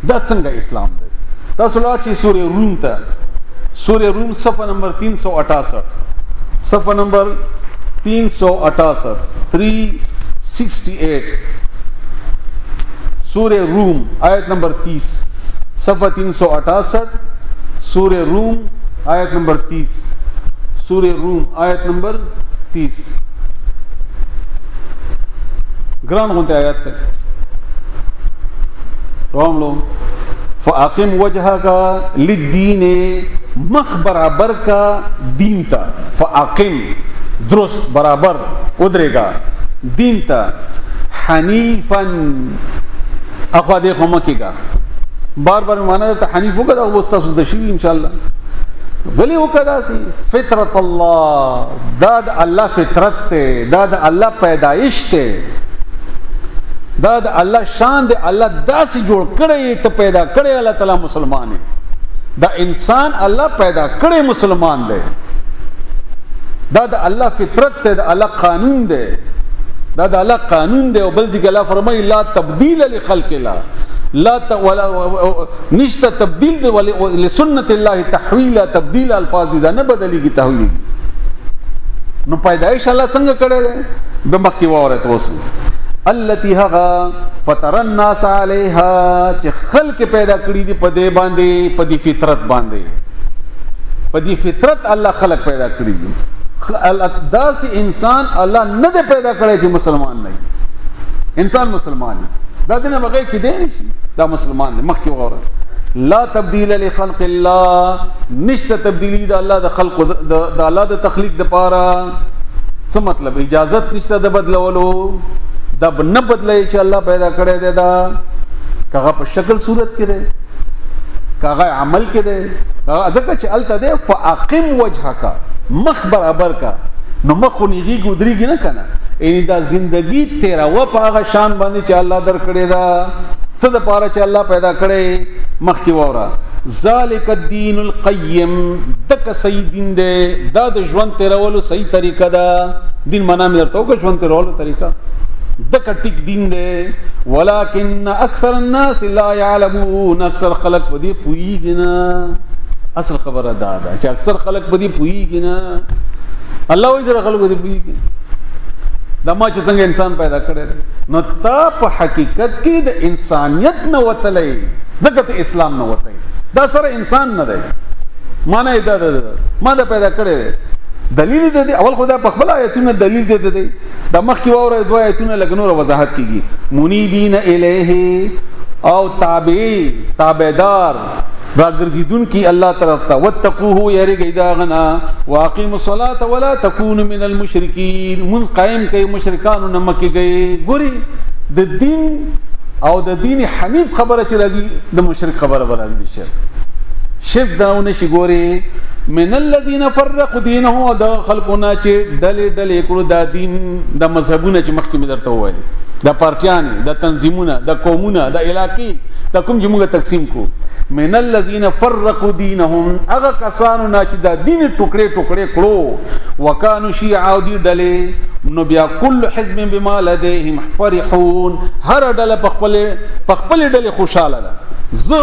A: دا څنګه اسلام دی؟ تاسو لاړ شئ سورې روم ته. سورہ روم صفحہ نمبر 368 صفحہ نمبر 368 368 سورہ روم آیت نمبر 30 صفحہ 368 سورہ روم آیت نمبر 30 سورہ روم آیت نمبر 30 گران ہوتے آیات تک روام لو فاقم وجهك للدين مخ برابر کا دین تا. فاقم درست برابر ادرے گا دین تا. حنیفا اخوا دیکھو مکی گا بار بار مانا جاتا حنیف ہوگا دا وستا سدشی انشاءاللہ بلی ہوگا دا سی فطرت اللہ داد اللہ فطرت تے داد اللہ پیدائش تے داد اللہ شان دے اللہ دا سی جوڑ کڑے تا پیدا کڑے اللہ تعالی مسلمان ہے. دا انسان اللہ پیدا کڑے مسلمان دے. دا اللہ فطرت دے. دا اللہ قانون دے. دا اللہ قانون دے. بل ذکر اللہ فرمائی لا تبدیل لخلق اللہ لا نشتا تبدیل دے لسنت اللہ تحویل تبدیل الفاظ دی دا نہ بدلی کی تحویل. نو پیدائش اللہ سنگ کڑے دے بمختی وارت وصول التي هغا فطر الناس عليها چې خلق پیدا کړی دی په دې باندې په دې فطرت باندې په دې فطرت الله خلق پیدا کړی دی. داس انسان الله نه دی پیدا کړی چې مسلمان نه انسان مسلمان دا دنه بغیر کې دی نشي دا مسلمان دی. مخکې وګوره لا تبدیل لخلق الله نشته تبدیلی د الله د خلق د الله د تخلیق د پاره. څه مطلب اجازت نشته د بدلولو دا نه بدلای چې الله پیدا کړی دی. دا کاغه په شکل صورت کې دی کاغه عمل کې دی کاغه ځکه چې الته دی فاقم وجهک مخ برابر کا. نو مخ نیږي ګودريږي نه کنه یعنی دا زندگی تیرا و په هغه شان باندې چې الله در کړی دا څه د پاره چې الله پیدا کړی. مخ کې وره ذالک الدین القیم دک صحیح دین دی. دا د ژوند تیرولو صحیح طریقه ده. دین معنا مې درته وکړ ژوند تیرولو طریقه دک ټیک دین دی. ولکن اکثر الناس لا يعلمون اکثر خلق په دې پوهیږي نه. اصل خبره دا ده چې اکثر خلق په دې پوهیږي نه. الله وایي چې خلق په دې پوهیږي دا ما چې څنګه انسان پیدا کړی نو تا په حقیقت کې د انسانیت نه وتلې ځکه ته اسلام نه وتلې. دا سره انسان نه دی معنی دا ده ما دا پیدا کړی دلیل دې اول خدا په خپل آیتونه دلیل دې دې د مخ کې وره دوه آیتونه لګنور وضاحت کیږي. منیبین الیه او تابعدار راګرځیدون کی الله طرف ته وتقوه یریږي دا غنا واقیموا الصلاة ولا تکونوا من المشرکین من قائم کوي مشرکانو نه مکه گئی. ګوري د دین او د دین حنیف خبره چې راځي د مشرک خبره راځي. شرک داونه شي. ګوري من الذين فرقوا دينهم دا خلقنا چې ډلې ډلې کړو دا دین د مذهبونه چې مخکې مې درته وویل دا پارټیان د تنظیمونه د قومونه د علاقې د کوم چې موږ تقسیم کو. من الذين فرقوا دينهم هغه کسانو نه چې دا دین ټوکړې ټوکړې کړو وکانو شیعا دي ډلې نو بیا کل حزب بما لديهم فرحون هر ډله په خپل ډلې خوشاله ده. زه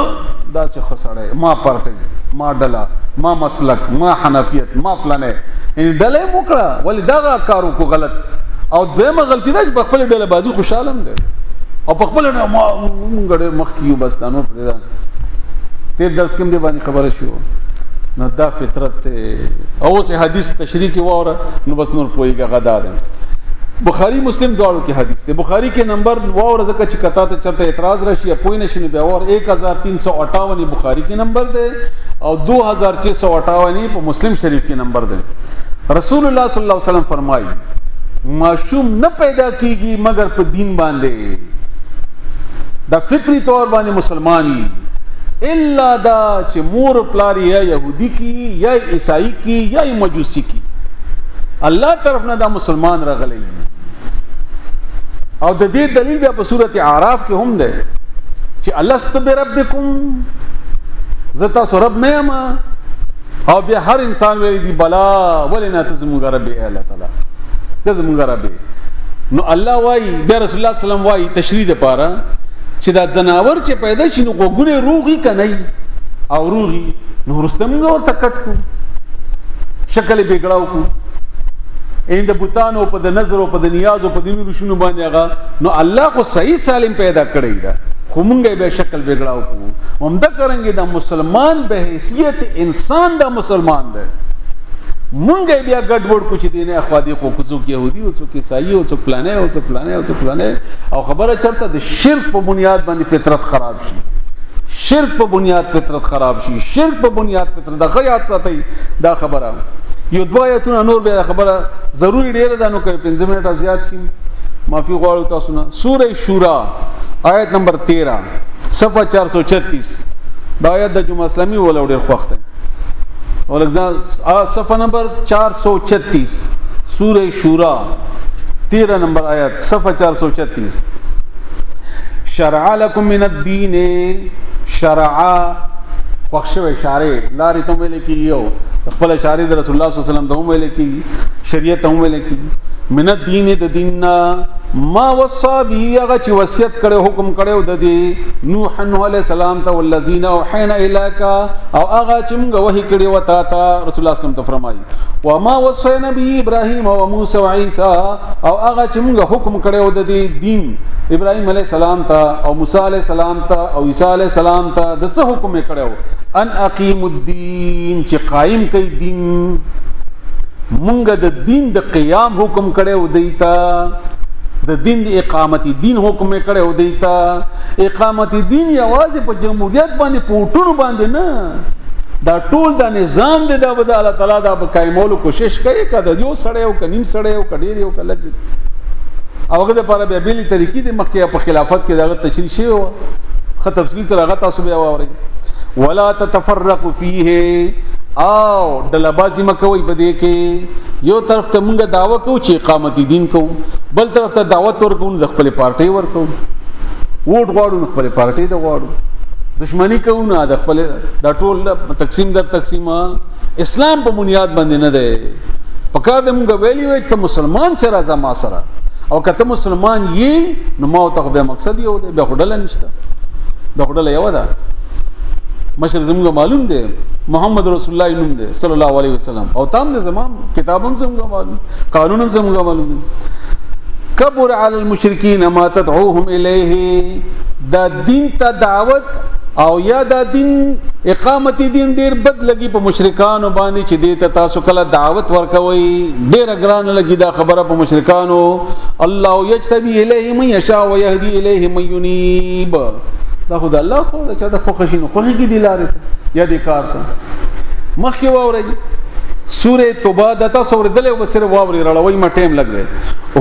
A: دا چې خسړې ما پارټي ما ډله ما مسلک ما حنفیت ما فلانه ان ډله موکړه ولې دا کارو کو غلط او دویمه غلطی ده چې په خپل ډله بازو خوشاله ده او په خپل ما مونږ ډېر مخ کیو بس دانو پرې تیر درس کوم دی باندې خبره شو نو دا فطرت او سه حدیث تشریح کی وره نو بس نور پویګه غدا ده. بخاری مسلم دواړو کې حدیث ده. بخاری کې نمبر وره ځکه چې کتا ته چرته اعتراض راشي یا پوی نشي بیا ور 1358 بخاری کې نمبر ده او 2658 په مسلم شریف کې نمبر ده. رسول الله صلی الله علیه وسلم فرمایي معصوم نه پیدا کیږي مگر په دین باندې. دا فطری طور باندې مسلمانی الا دا چې مور پلار یا يهودي کی یا عیسائی کی یا مجوسی کی الله طرف نه دا مسلمان راغلی او د دې دلیل بیا په سورته اعراف کې هم ده چې الست بربکم زتا سو رب نه ما او بیا هر انسان ویلی دی بلا ولنا تزمون رب الله تعالی تزمون رب نو الله وای بیا رسول الله صلی الله علیه وسلم وای تشریح ده پاره چې دا جناور چې پیدا شي نو وګونه روغي کني او روغي نو رستمږه ورته کټ کو شکل بګړاو کو اند بوتانو په د نظر او په د نیاز او په د نور شنو باندې هغه نو الله خو صحیح سالم پیدا کړی دا خو مونږه به شکل بګړاو کو همدا کرانګي دا مسلمان به حیثیت انسان دا مسلمان ده مونږه بیا ګډوډ کو چې دینه اخوادي خو کوڅو کې يهودي او څوک عیسائی او څوک پلانې او څوک پلانې او څوک پلانې او خبره چرته د شرک په بنیاد باندې فطرت خراب شي شرک په بنیاد فطرت خراب شي شرک په بنیاد فطرت د غیات ساتي دا خبره یو دوایتونه نور به خبره ضروری ډیره ده نو کوي 15 منټه زیات شي معافي غواړو تاسو نه سوره شورا آیت نمبر 13 صفحه 436 دا آیت د جمعه اسلامي ول ډیر خوخته ولکه صفحه نمبر 436 سوره شورا 13 نمبر آیت صفحه 436 شرع لكم من الدين شرع وخشو اشاره لارې ته ملي کیو خپل اشاره د رسول الله صلی الله علیه وسلم ته ملي کی شریعت ته ملي کی من الدين د دیننا ما وصى به هغه چې وصیت کړي حکم کړي د دې نوح علیه السلام ته والذین اوحینا الیک او هغه چې موږ وحی کړي وتا ته رسول الله صلی الله علیه وسلم ته فرمایي وما وصینا به ابراهیم او موسی او عیسی او هغه چې موږ حکم کړي د دې دین ابراهیم علیه السلام ته او موسی علیه السلام ته او عیسی علیه السلام ته د څه حکم کړي ان اقیم الدین چې قائم کړي دین مونږ د دین د قیام حکم کړي و دیتا د دین د اقامت دین حکم کړي و دیتا اقامت دین یوازې په جمهوریت باندې پورټونو باندې نه دا ټول دا نظام دی دا د الله تعالی دا په قائمولو کوشش کوي کده یو سړی او کنیم سړی او کډیر یو کلګ او هغه د لپاره به بیلی طریقې د مخکې په خلافت کې دا تشریح شوی و خه تفصیل سره هغه تاسو بیا واورئ ولا تتفرقوا فيه او دلبازي مکوي بده کې یو طرف ته مونږه داوا کوو چې اقامت دین کوو بل طرف ته دعوت ورکوو د خپل پارټي ورکوو ووټ غواړو خپل پارټي ته غواړو دشمنی کوو نه د خپل د ټول تقسیم در تقسیمه اسلام په بنیاد باندې نه ده پکار د مونږه ویلی وای ته مسلمان چې راځه ما سره او کته مسلمان یې نو ما ته به مقصد یو دی به خډل نشته به خډل یو ده مشر زموږ معلوم دی محمد رسول الله نوم دی صلی الله علیه وسلم او تام د زمان کتابم زموږ معلوم قانونم زموږ معلوم دی کبر علی المشرکین ما تدعوهم الیه دا دین ته دعوت او یا دا دین اقامت دین ډیر بد لګي په مشرکانو باندې چې دې ته تاسو کله دعوت ورکوي ډیر ګران لګي دا خبره په مشرکانو الله یجتبی الیه من یشاء و یهدی الیه من ینیب دا خدای الله خو چې دا خو خشینو خو کې دی لارې یا دې کار ته مخکې واوري سوره توبه دتا سوره دله وسره واوري راړوي ما ټیم لګي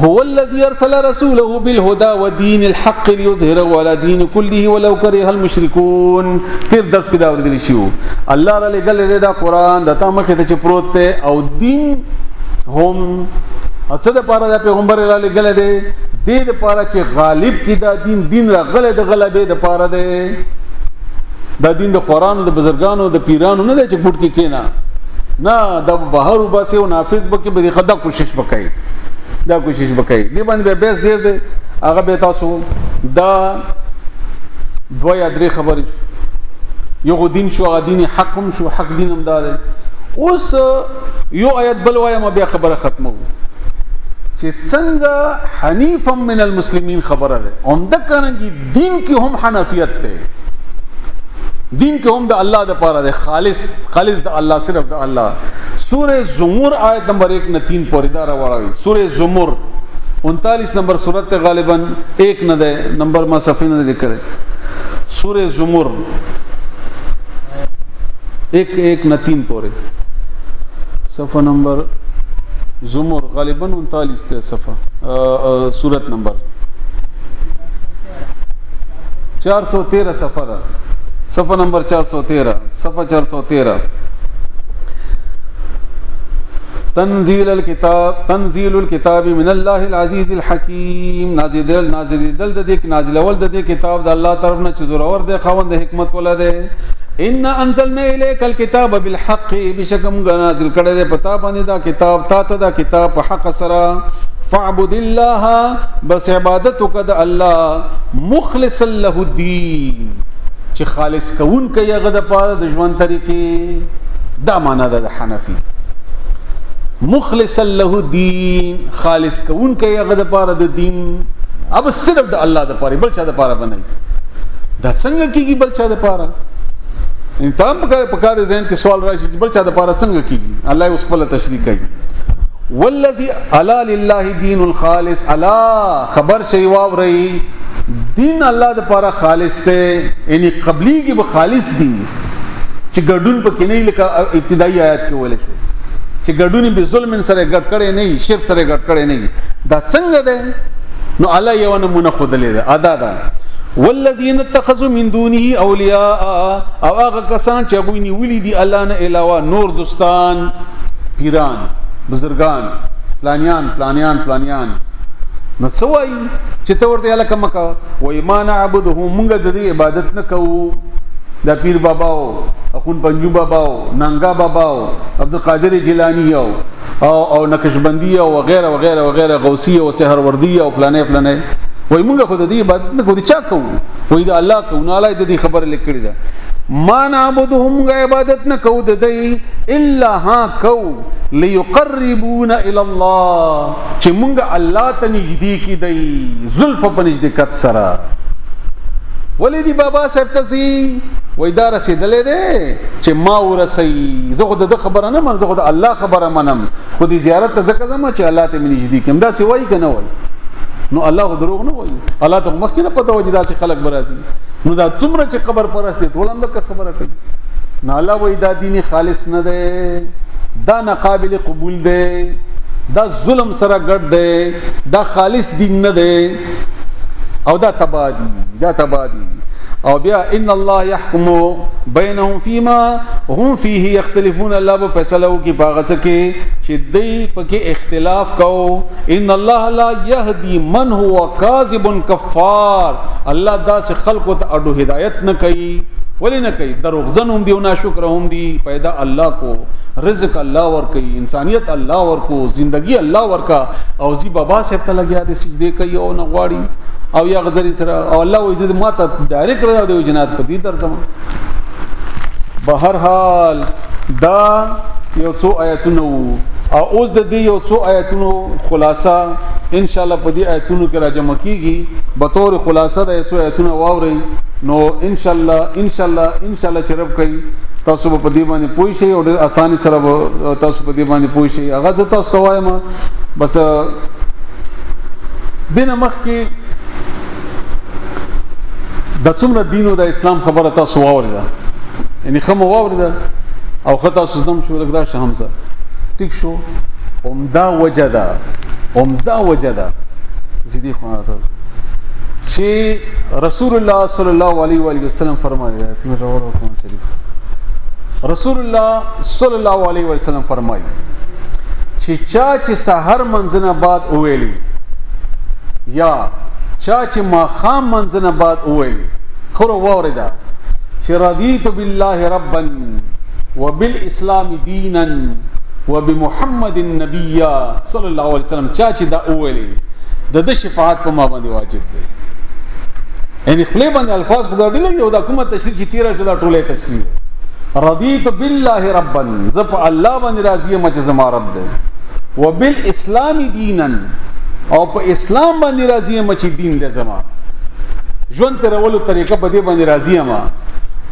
A: هو الذي ارسل رسوله بالهدى ودين الحق ليظهره على دين كله ولو كره المشركون تیر درس کې دا ورته شو الله را لګل دا قران دتا مخه ته پروت ته او دین هم اڅه د پاره د پیغمبر را لګل دي دې د پاره چې غالب کی دا دین را غله د غلبې د پاره ده دا دین د قران د بزرګانو د پیرانو نه د چې ګټ کې کینا نه د بهر وباسي او نافذ بکې به خدا کوشش وکړي دا کوشش وکړي دی باندې به بیس ډیر دی هغه به تاسو دا دوه یا درې خبرې یو دین شو هغه دین حق هم شو حق دین هم دار اوس یو آیت بل وایم بیا خبره ختمه چې څنګه حنیفا من المسلمین خبره ده عمده کرانګي دین کې هم حنفیت ده دین کې هم د الله د پاره ده خالص د الله صرف د الله سوره زمر آیت نمبر 1 نه 3 پورې دا راوړی سوره زمر 39 نمبر سورت غالبا 1 نه ده نمبر ما صفحه نه لیکل سوره زمر 1 نه 3 پورې صفحه نمبر زمر غالبا 39 ته صفحه سورت نمبر 413 صفحه نمبر 413 صفحه 413 تنزيل الكتاب من الله العزيز الحكيم. نازل دل د دې نازل ول د دې کتاب د الله طرف نه چې زور اور د خوند حکمت ولده. ان انزلنا اليك الكتاب بالحق بشکم نازل کړه دې پتا باندې دا کتاب تا ته دا کتاب په حق سره. فاعبد الله بس عبادت وکد الله مخلص له الدين چې خالص کون کوي هغه د پاره د ژوند طریقې. دا معنا ده د حنفي مخلص له الدين خالص کون کوي هغه د پاره د دین. اب صرف د الله د پاره بل چا د پاره بنای دا څنګه کیږي بل چا د پاره. ان تام په کار ذهن کې سوال راشي بل چا د پاره څنګه کیږي. الله اوس په تشریح کوي والذي الا لله دين الخالص. الا خبر شي واوري دین الله د پاره خالص ته یعنی قبلی کې به خالص دین چې ګډون په کې نه لکه ابتدایي آیات کې ویل شو چې ګډونی به ظلم سره ګډ کړي نه شرک سره ګډ کړي نه. دا څنګه ده نو الله یو نمونه خودلې ده ادا ده. والذین اتخذوا من دونه اولیاء او هغه کسان چې هغه نیولي دي الله نه علاوه نور دوستان پیران بزرگان فلانیان نو سوای چې ته ورته الکه مکه و ایمان عبدهم موږ د دې عبادت نه کوو. دا پیر بابا او اخون پنجو بابا او ننګا بابا او عبدالقادر جیلانی او نقشبندی او وغیرہ وغیرہ وغیرہ غوثی او سحروردی او فلانه وای موږ خو د دې عبادت نه کوو. چا کوو؟ وای د الله کوو. نو الله د دې خبر لیکلی ده ما نعبدهم عبادت نه کوو د دې الا ها کوو ليقربون الى الله چې موږ الله ته نږدې کی دی زلف په نږدېکت سره. ولیدی بابا صاحب تسی وای دا رسیدلې ده چې ما ورسي زه خو د خبره نه من زه خو د الله خبره منم خو د زیارت ته ځکه زما چې الله ته نږدې کم. دا سی وای کنه وای نو الله دروغ نه وای. الله ته مخکې نه پته وای دا سی خلق برازي. نو دا څومره چې قبر پرسته ټول هم د خبره کوي. نو الله وای دا دین خالص نه ده دا ناقابل قبول ده دا ظلم سره ګډ ده دا خالص دین نه ده او دا تبادی او بیا ان الله يحكم بينهم فيما هم فيه يختلفون. الله به فیصله کی باغڅ کې چې دای پکې اختلاف کو. ان الله لا يهدي من هو كاذب كفار. الله دا سے خلق ته اډو هدایت نه کوي. ولی نه کوي؟ دروغجن هم دی او ناشکر هم دی. پیدا الله کو رزق الله ور کوي انسانیت الله ور کو زندگی الله ور کا او زی بابا سے ته لګیا دي سجده کوي او نه غواړي او یا غذری سره او الله عزت ماته ډایرکټ راو دی جنات په دې درځم. بهر حال دا یو څو آیاتونه او اوس د دې یو څو آیاتونو خلاصہ ان شاء الله په دې آیاتونو کې راجمع کیږي. به طور خلاصہ د یو څو آیاتونو واوري نو ان شاء الله چې رب کوي تاسو په دې باندې پوي شئ او ډېر اساني سره تاسو په دې باندې پوي شئ. هغه زه تاسو وایم بس دینه مخ کې د څومره دینو د اسلام خبره تاسو واوریده یعنی خمو واوریده او خطا سوزم شو لګرا شهمزه ټیک شو. عمده وجدا زیدی خو چې رسول الله صلی الله علیه و آله وسلم فرمایي تم راوړو کوم شریف رسول الله صلی الله علیه و وسلم فرمایي چې چا چې سحر منځنه بعد اوویلی یا چا چې ما خام منځنه بعد اوویلی خورو واوردا چې رضیت بالله ربا وبالاسلام دینا وبمحمد النبي صلی الله علیه وسلم چا چې دا اوویلی د شفاعت په ما باندې واجب دی. یعنی خپل باندې الفاظ خدا ډېر یو دا کومه تشریح چې تیرا شو دا ټوله تشریح. رضیت بالله ربا زپ الله باندې راضی یم چې زما رب دی وبالاسلام دینا او په اسلام باندې راضی یم چې دین دی زما ژوند تر ولو طریقه په دې باندې راضی یم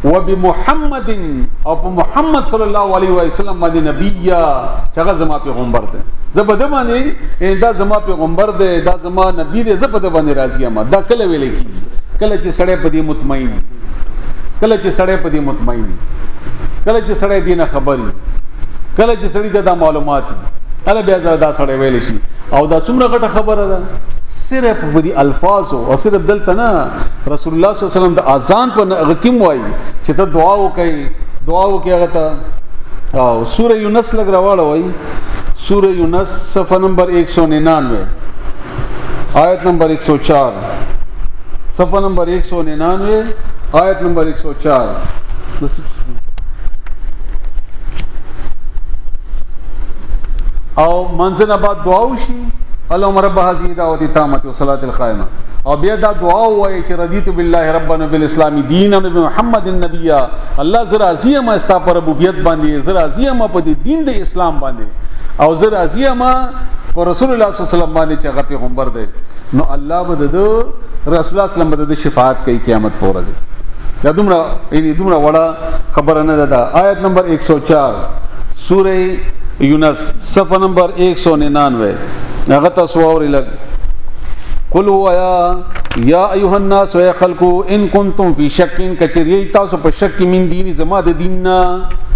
A: وبمحمد او په محمد صلی الله علیه و سلم باندې نبی چې زما پیغمبر دی زبده باندې دا زما پیغمبر دی دا زما نبی دی زبده باندې راضی یم. دا کله ویل کی کله چې سړی په دې مطمئن کله چې سړی دینه خبري کله چې سړی د معلومات اله بیا زړه دا سړی ویل شي او دا څومره غټه خبره ده صرف په دې الفاظ او صرف دلته نه رسول الله صلی الله علیه وسلم د اذان په غکیم وای چې ته دعا وکړي هغه ته او سوره یونس لګ راوړل وای سوره یونس صفحه نمبر 199 آیت نمبر 104 صفحه نمبر 199 آیت نمبر 104 او منځنه بعد دعا وشي اللهم رب هذه دعوه التامه والصلاه القائمه او بیا دا دعا وای چې رضیت بالله ربنا بالاسلام دینا محمد النبی الله زرا عظیم استا پر ربوبیت باندې زرا عظیم په دین د اسلام باندې او زرا عظیم پر رسول الله صلی الله علیه وسلم باندې چې هغه پیغمبر دی نو الله به د رسول الله صلی الله علیه وسلم د شفاعت کوي قیامت پر ورځ دا دومره وړه خبره نه ده آیت نمبر 104 سوره یونس صفحه نمبر 199 هغه تاسو اورئ لګ قل هو یا ایها الناس و خلقوا ان کنتم فی شک کچری تاسو په شک من دین زما د دیننا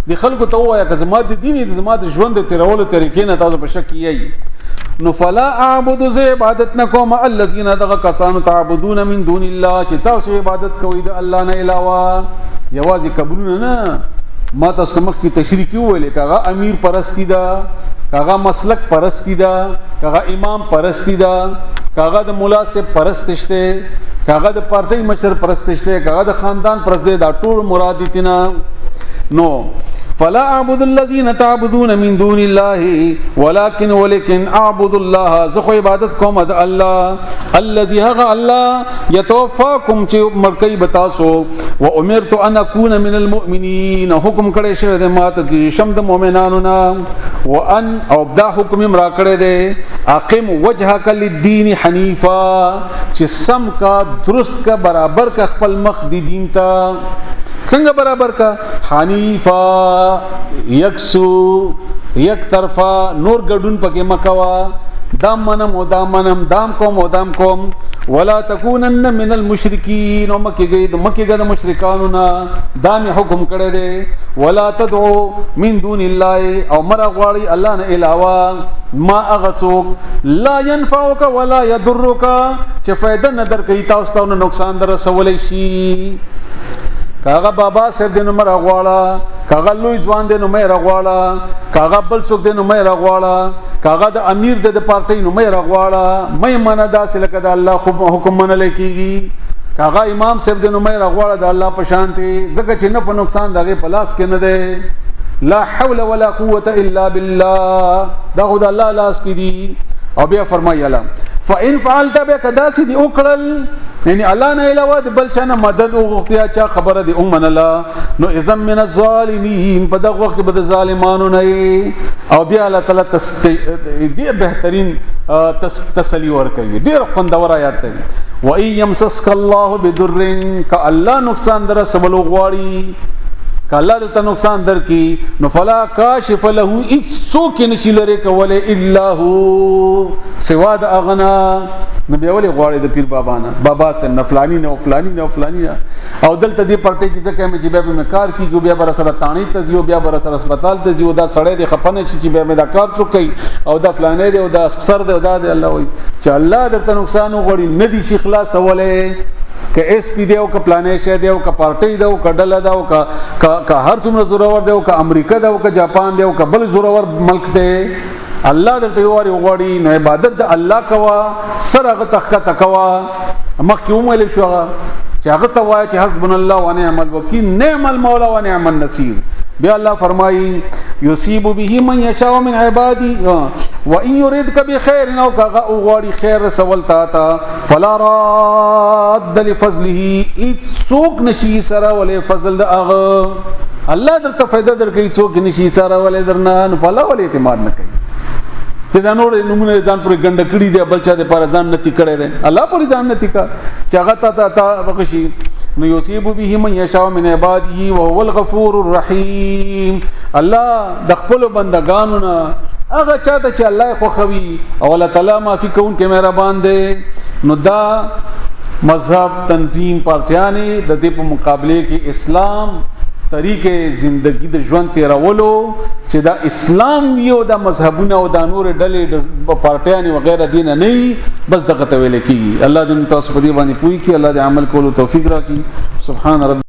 A: د خلکو ته وایا که زما د دین د زما د ژوند تیرولو طریقې نه تاسو په شک یې نو فلا اعبد ز عبادت نکوم الذين دغ کسانو تعبدون من دون الله چې تاسو عبادت کوئ د الله نه علاوه یوازې قبرونه نه ما تاسو مخ کی تشریح ویلې کاغه امیر پرستی دا کاغه مسلک پرستی دا کاغه امام پرستی دا کاغه د مولا سے پرستشته کاغه د پارټي مشر پرستشته کاغه د خاندان پرسته دا ټول مراد دي نه نو فلا اعبد الذين تعبدون من دون الله ولكن اعبد الله زخو عبادت کوم د الله الذي هغ الله يتوفاكم چې مرکي بتاسو وامرت ان اكون من المؤمنين حکم کړي شه د ماته شم د مؤمنانو نا وان او دا حکم را کړي دي اقم وجهك للدين حنيفا چې سم کا درست کا برابر کا خپل مخ دی دین ته څنګه برابر کا حنیفا یکسو یک طرفا نور ګډون پکې مکوا دام منم دام کوم ولا تکونن من المشرکین مکه د مشرکانو نه دام حکم کړی دی ولا تدعو من دون الله او مرا غواړي الله نه علاوه ما اغسوک لا ينفعك ولا يضرك چې فائدہ نه درکې تاسو ته نقصان در رسولې شي کاغه بابا سر دینو مر غواړه کاغه لوی ځوان دینو مې راغواړه کاغه بل څوک دینو مې راغواړه کاغه د امیر د پارټي نو مې راغواړه مې منه داسې لکه د الله حکم منل کیږي کاغه امام صاحب دینو مې راغواړه د الله په شانتي ځکه چې نه په نقصان دغه پلاس کې نه ده لا حول ولا قوه الا بالله دا خدای الله لاس کې دي او بیا فرمایي الله فإن فعلت بكذا سيدي وکړل یعنی الله نه علاوه بل چا نه مدد او غوښتیا چا خبره دی امن الله نو اذا من الظالمين په دغه وخت به د ظالمانو نه او بیا الله تعالی دې بهترین تسلی ورکوي ډیر خوندور آیات دی و اي يمسسك الله بضر ک الله نقصان در سبل غواړي کله د نقصان در کی نو فلا کاشف له اڅوک نشیلره کوله الا هو سوا د اغنا نبی اولی غواړي د پیر بابا نه بابا سره نفلانی نه فلانی او دلته دې پټه کې ځکه مې چې بیا به کار کیږي بیا بر سره تانی ته زیو بیا بر سره هسپتال ته زیو دا سړی د خپنه شي چې بیا مې دا کار څوکي او دا فلانه دی او دا سر دی او دا دی الله وای چې الله درته نقصان وغوړي ندي شي خلاص اوله که اس پی دی او که پلانې شه دی او که پارټي دی او که ډله دی او که هر څومره زورور دی او که امریکا دی او که جاپان دی او که بل زورور ملک دی الله درته یواري وغوړي نو عبادت د الله کوا سرغه تخکته کوا مخکې ومل شو چې هغه ته وایي چې حسبنا الله ونعم الوکیل نعم المولى ونعم النصير بیا الله فرمایي يصيب به من يشاء من عباده وان يريدك بخير او كغا وغوړي خیر سوالتا تا فلا راد لفضله څوک نشي سره ولې فضل د هغه الله درته فائدہ درکې څوک نشي سره ولې درنه نو فلا ولې اعتماد نه کوي چې دا نور نمونه ځان پر ګنده کړی دی بل چا د پر ځان نتی کړي دی الله پر ځان نتی کا چې هغه تا بخشي نو یصيب به من يشاء من عباده وهو الغفور الرحيم الله د خپل بندگانو نه هغه چاته چې الله خو خوي او الله تعالی معافي کوون کې مهربان دی نو دا مذهب تنظیم پارټیانه د دې په مقابله کې اسلام طریقې زندگی د ژوند تیرولو چې دا اسلام یو د مذهبونه او د نور ډلې پارټیان او غیره دین نه بس دغه ته ویل کیږي. الله دې تاسو په دې باندې پوي کړي. الله دې عمل کولو توفیق راکړي. سبحان رب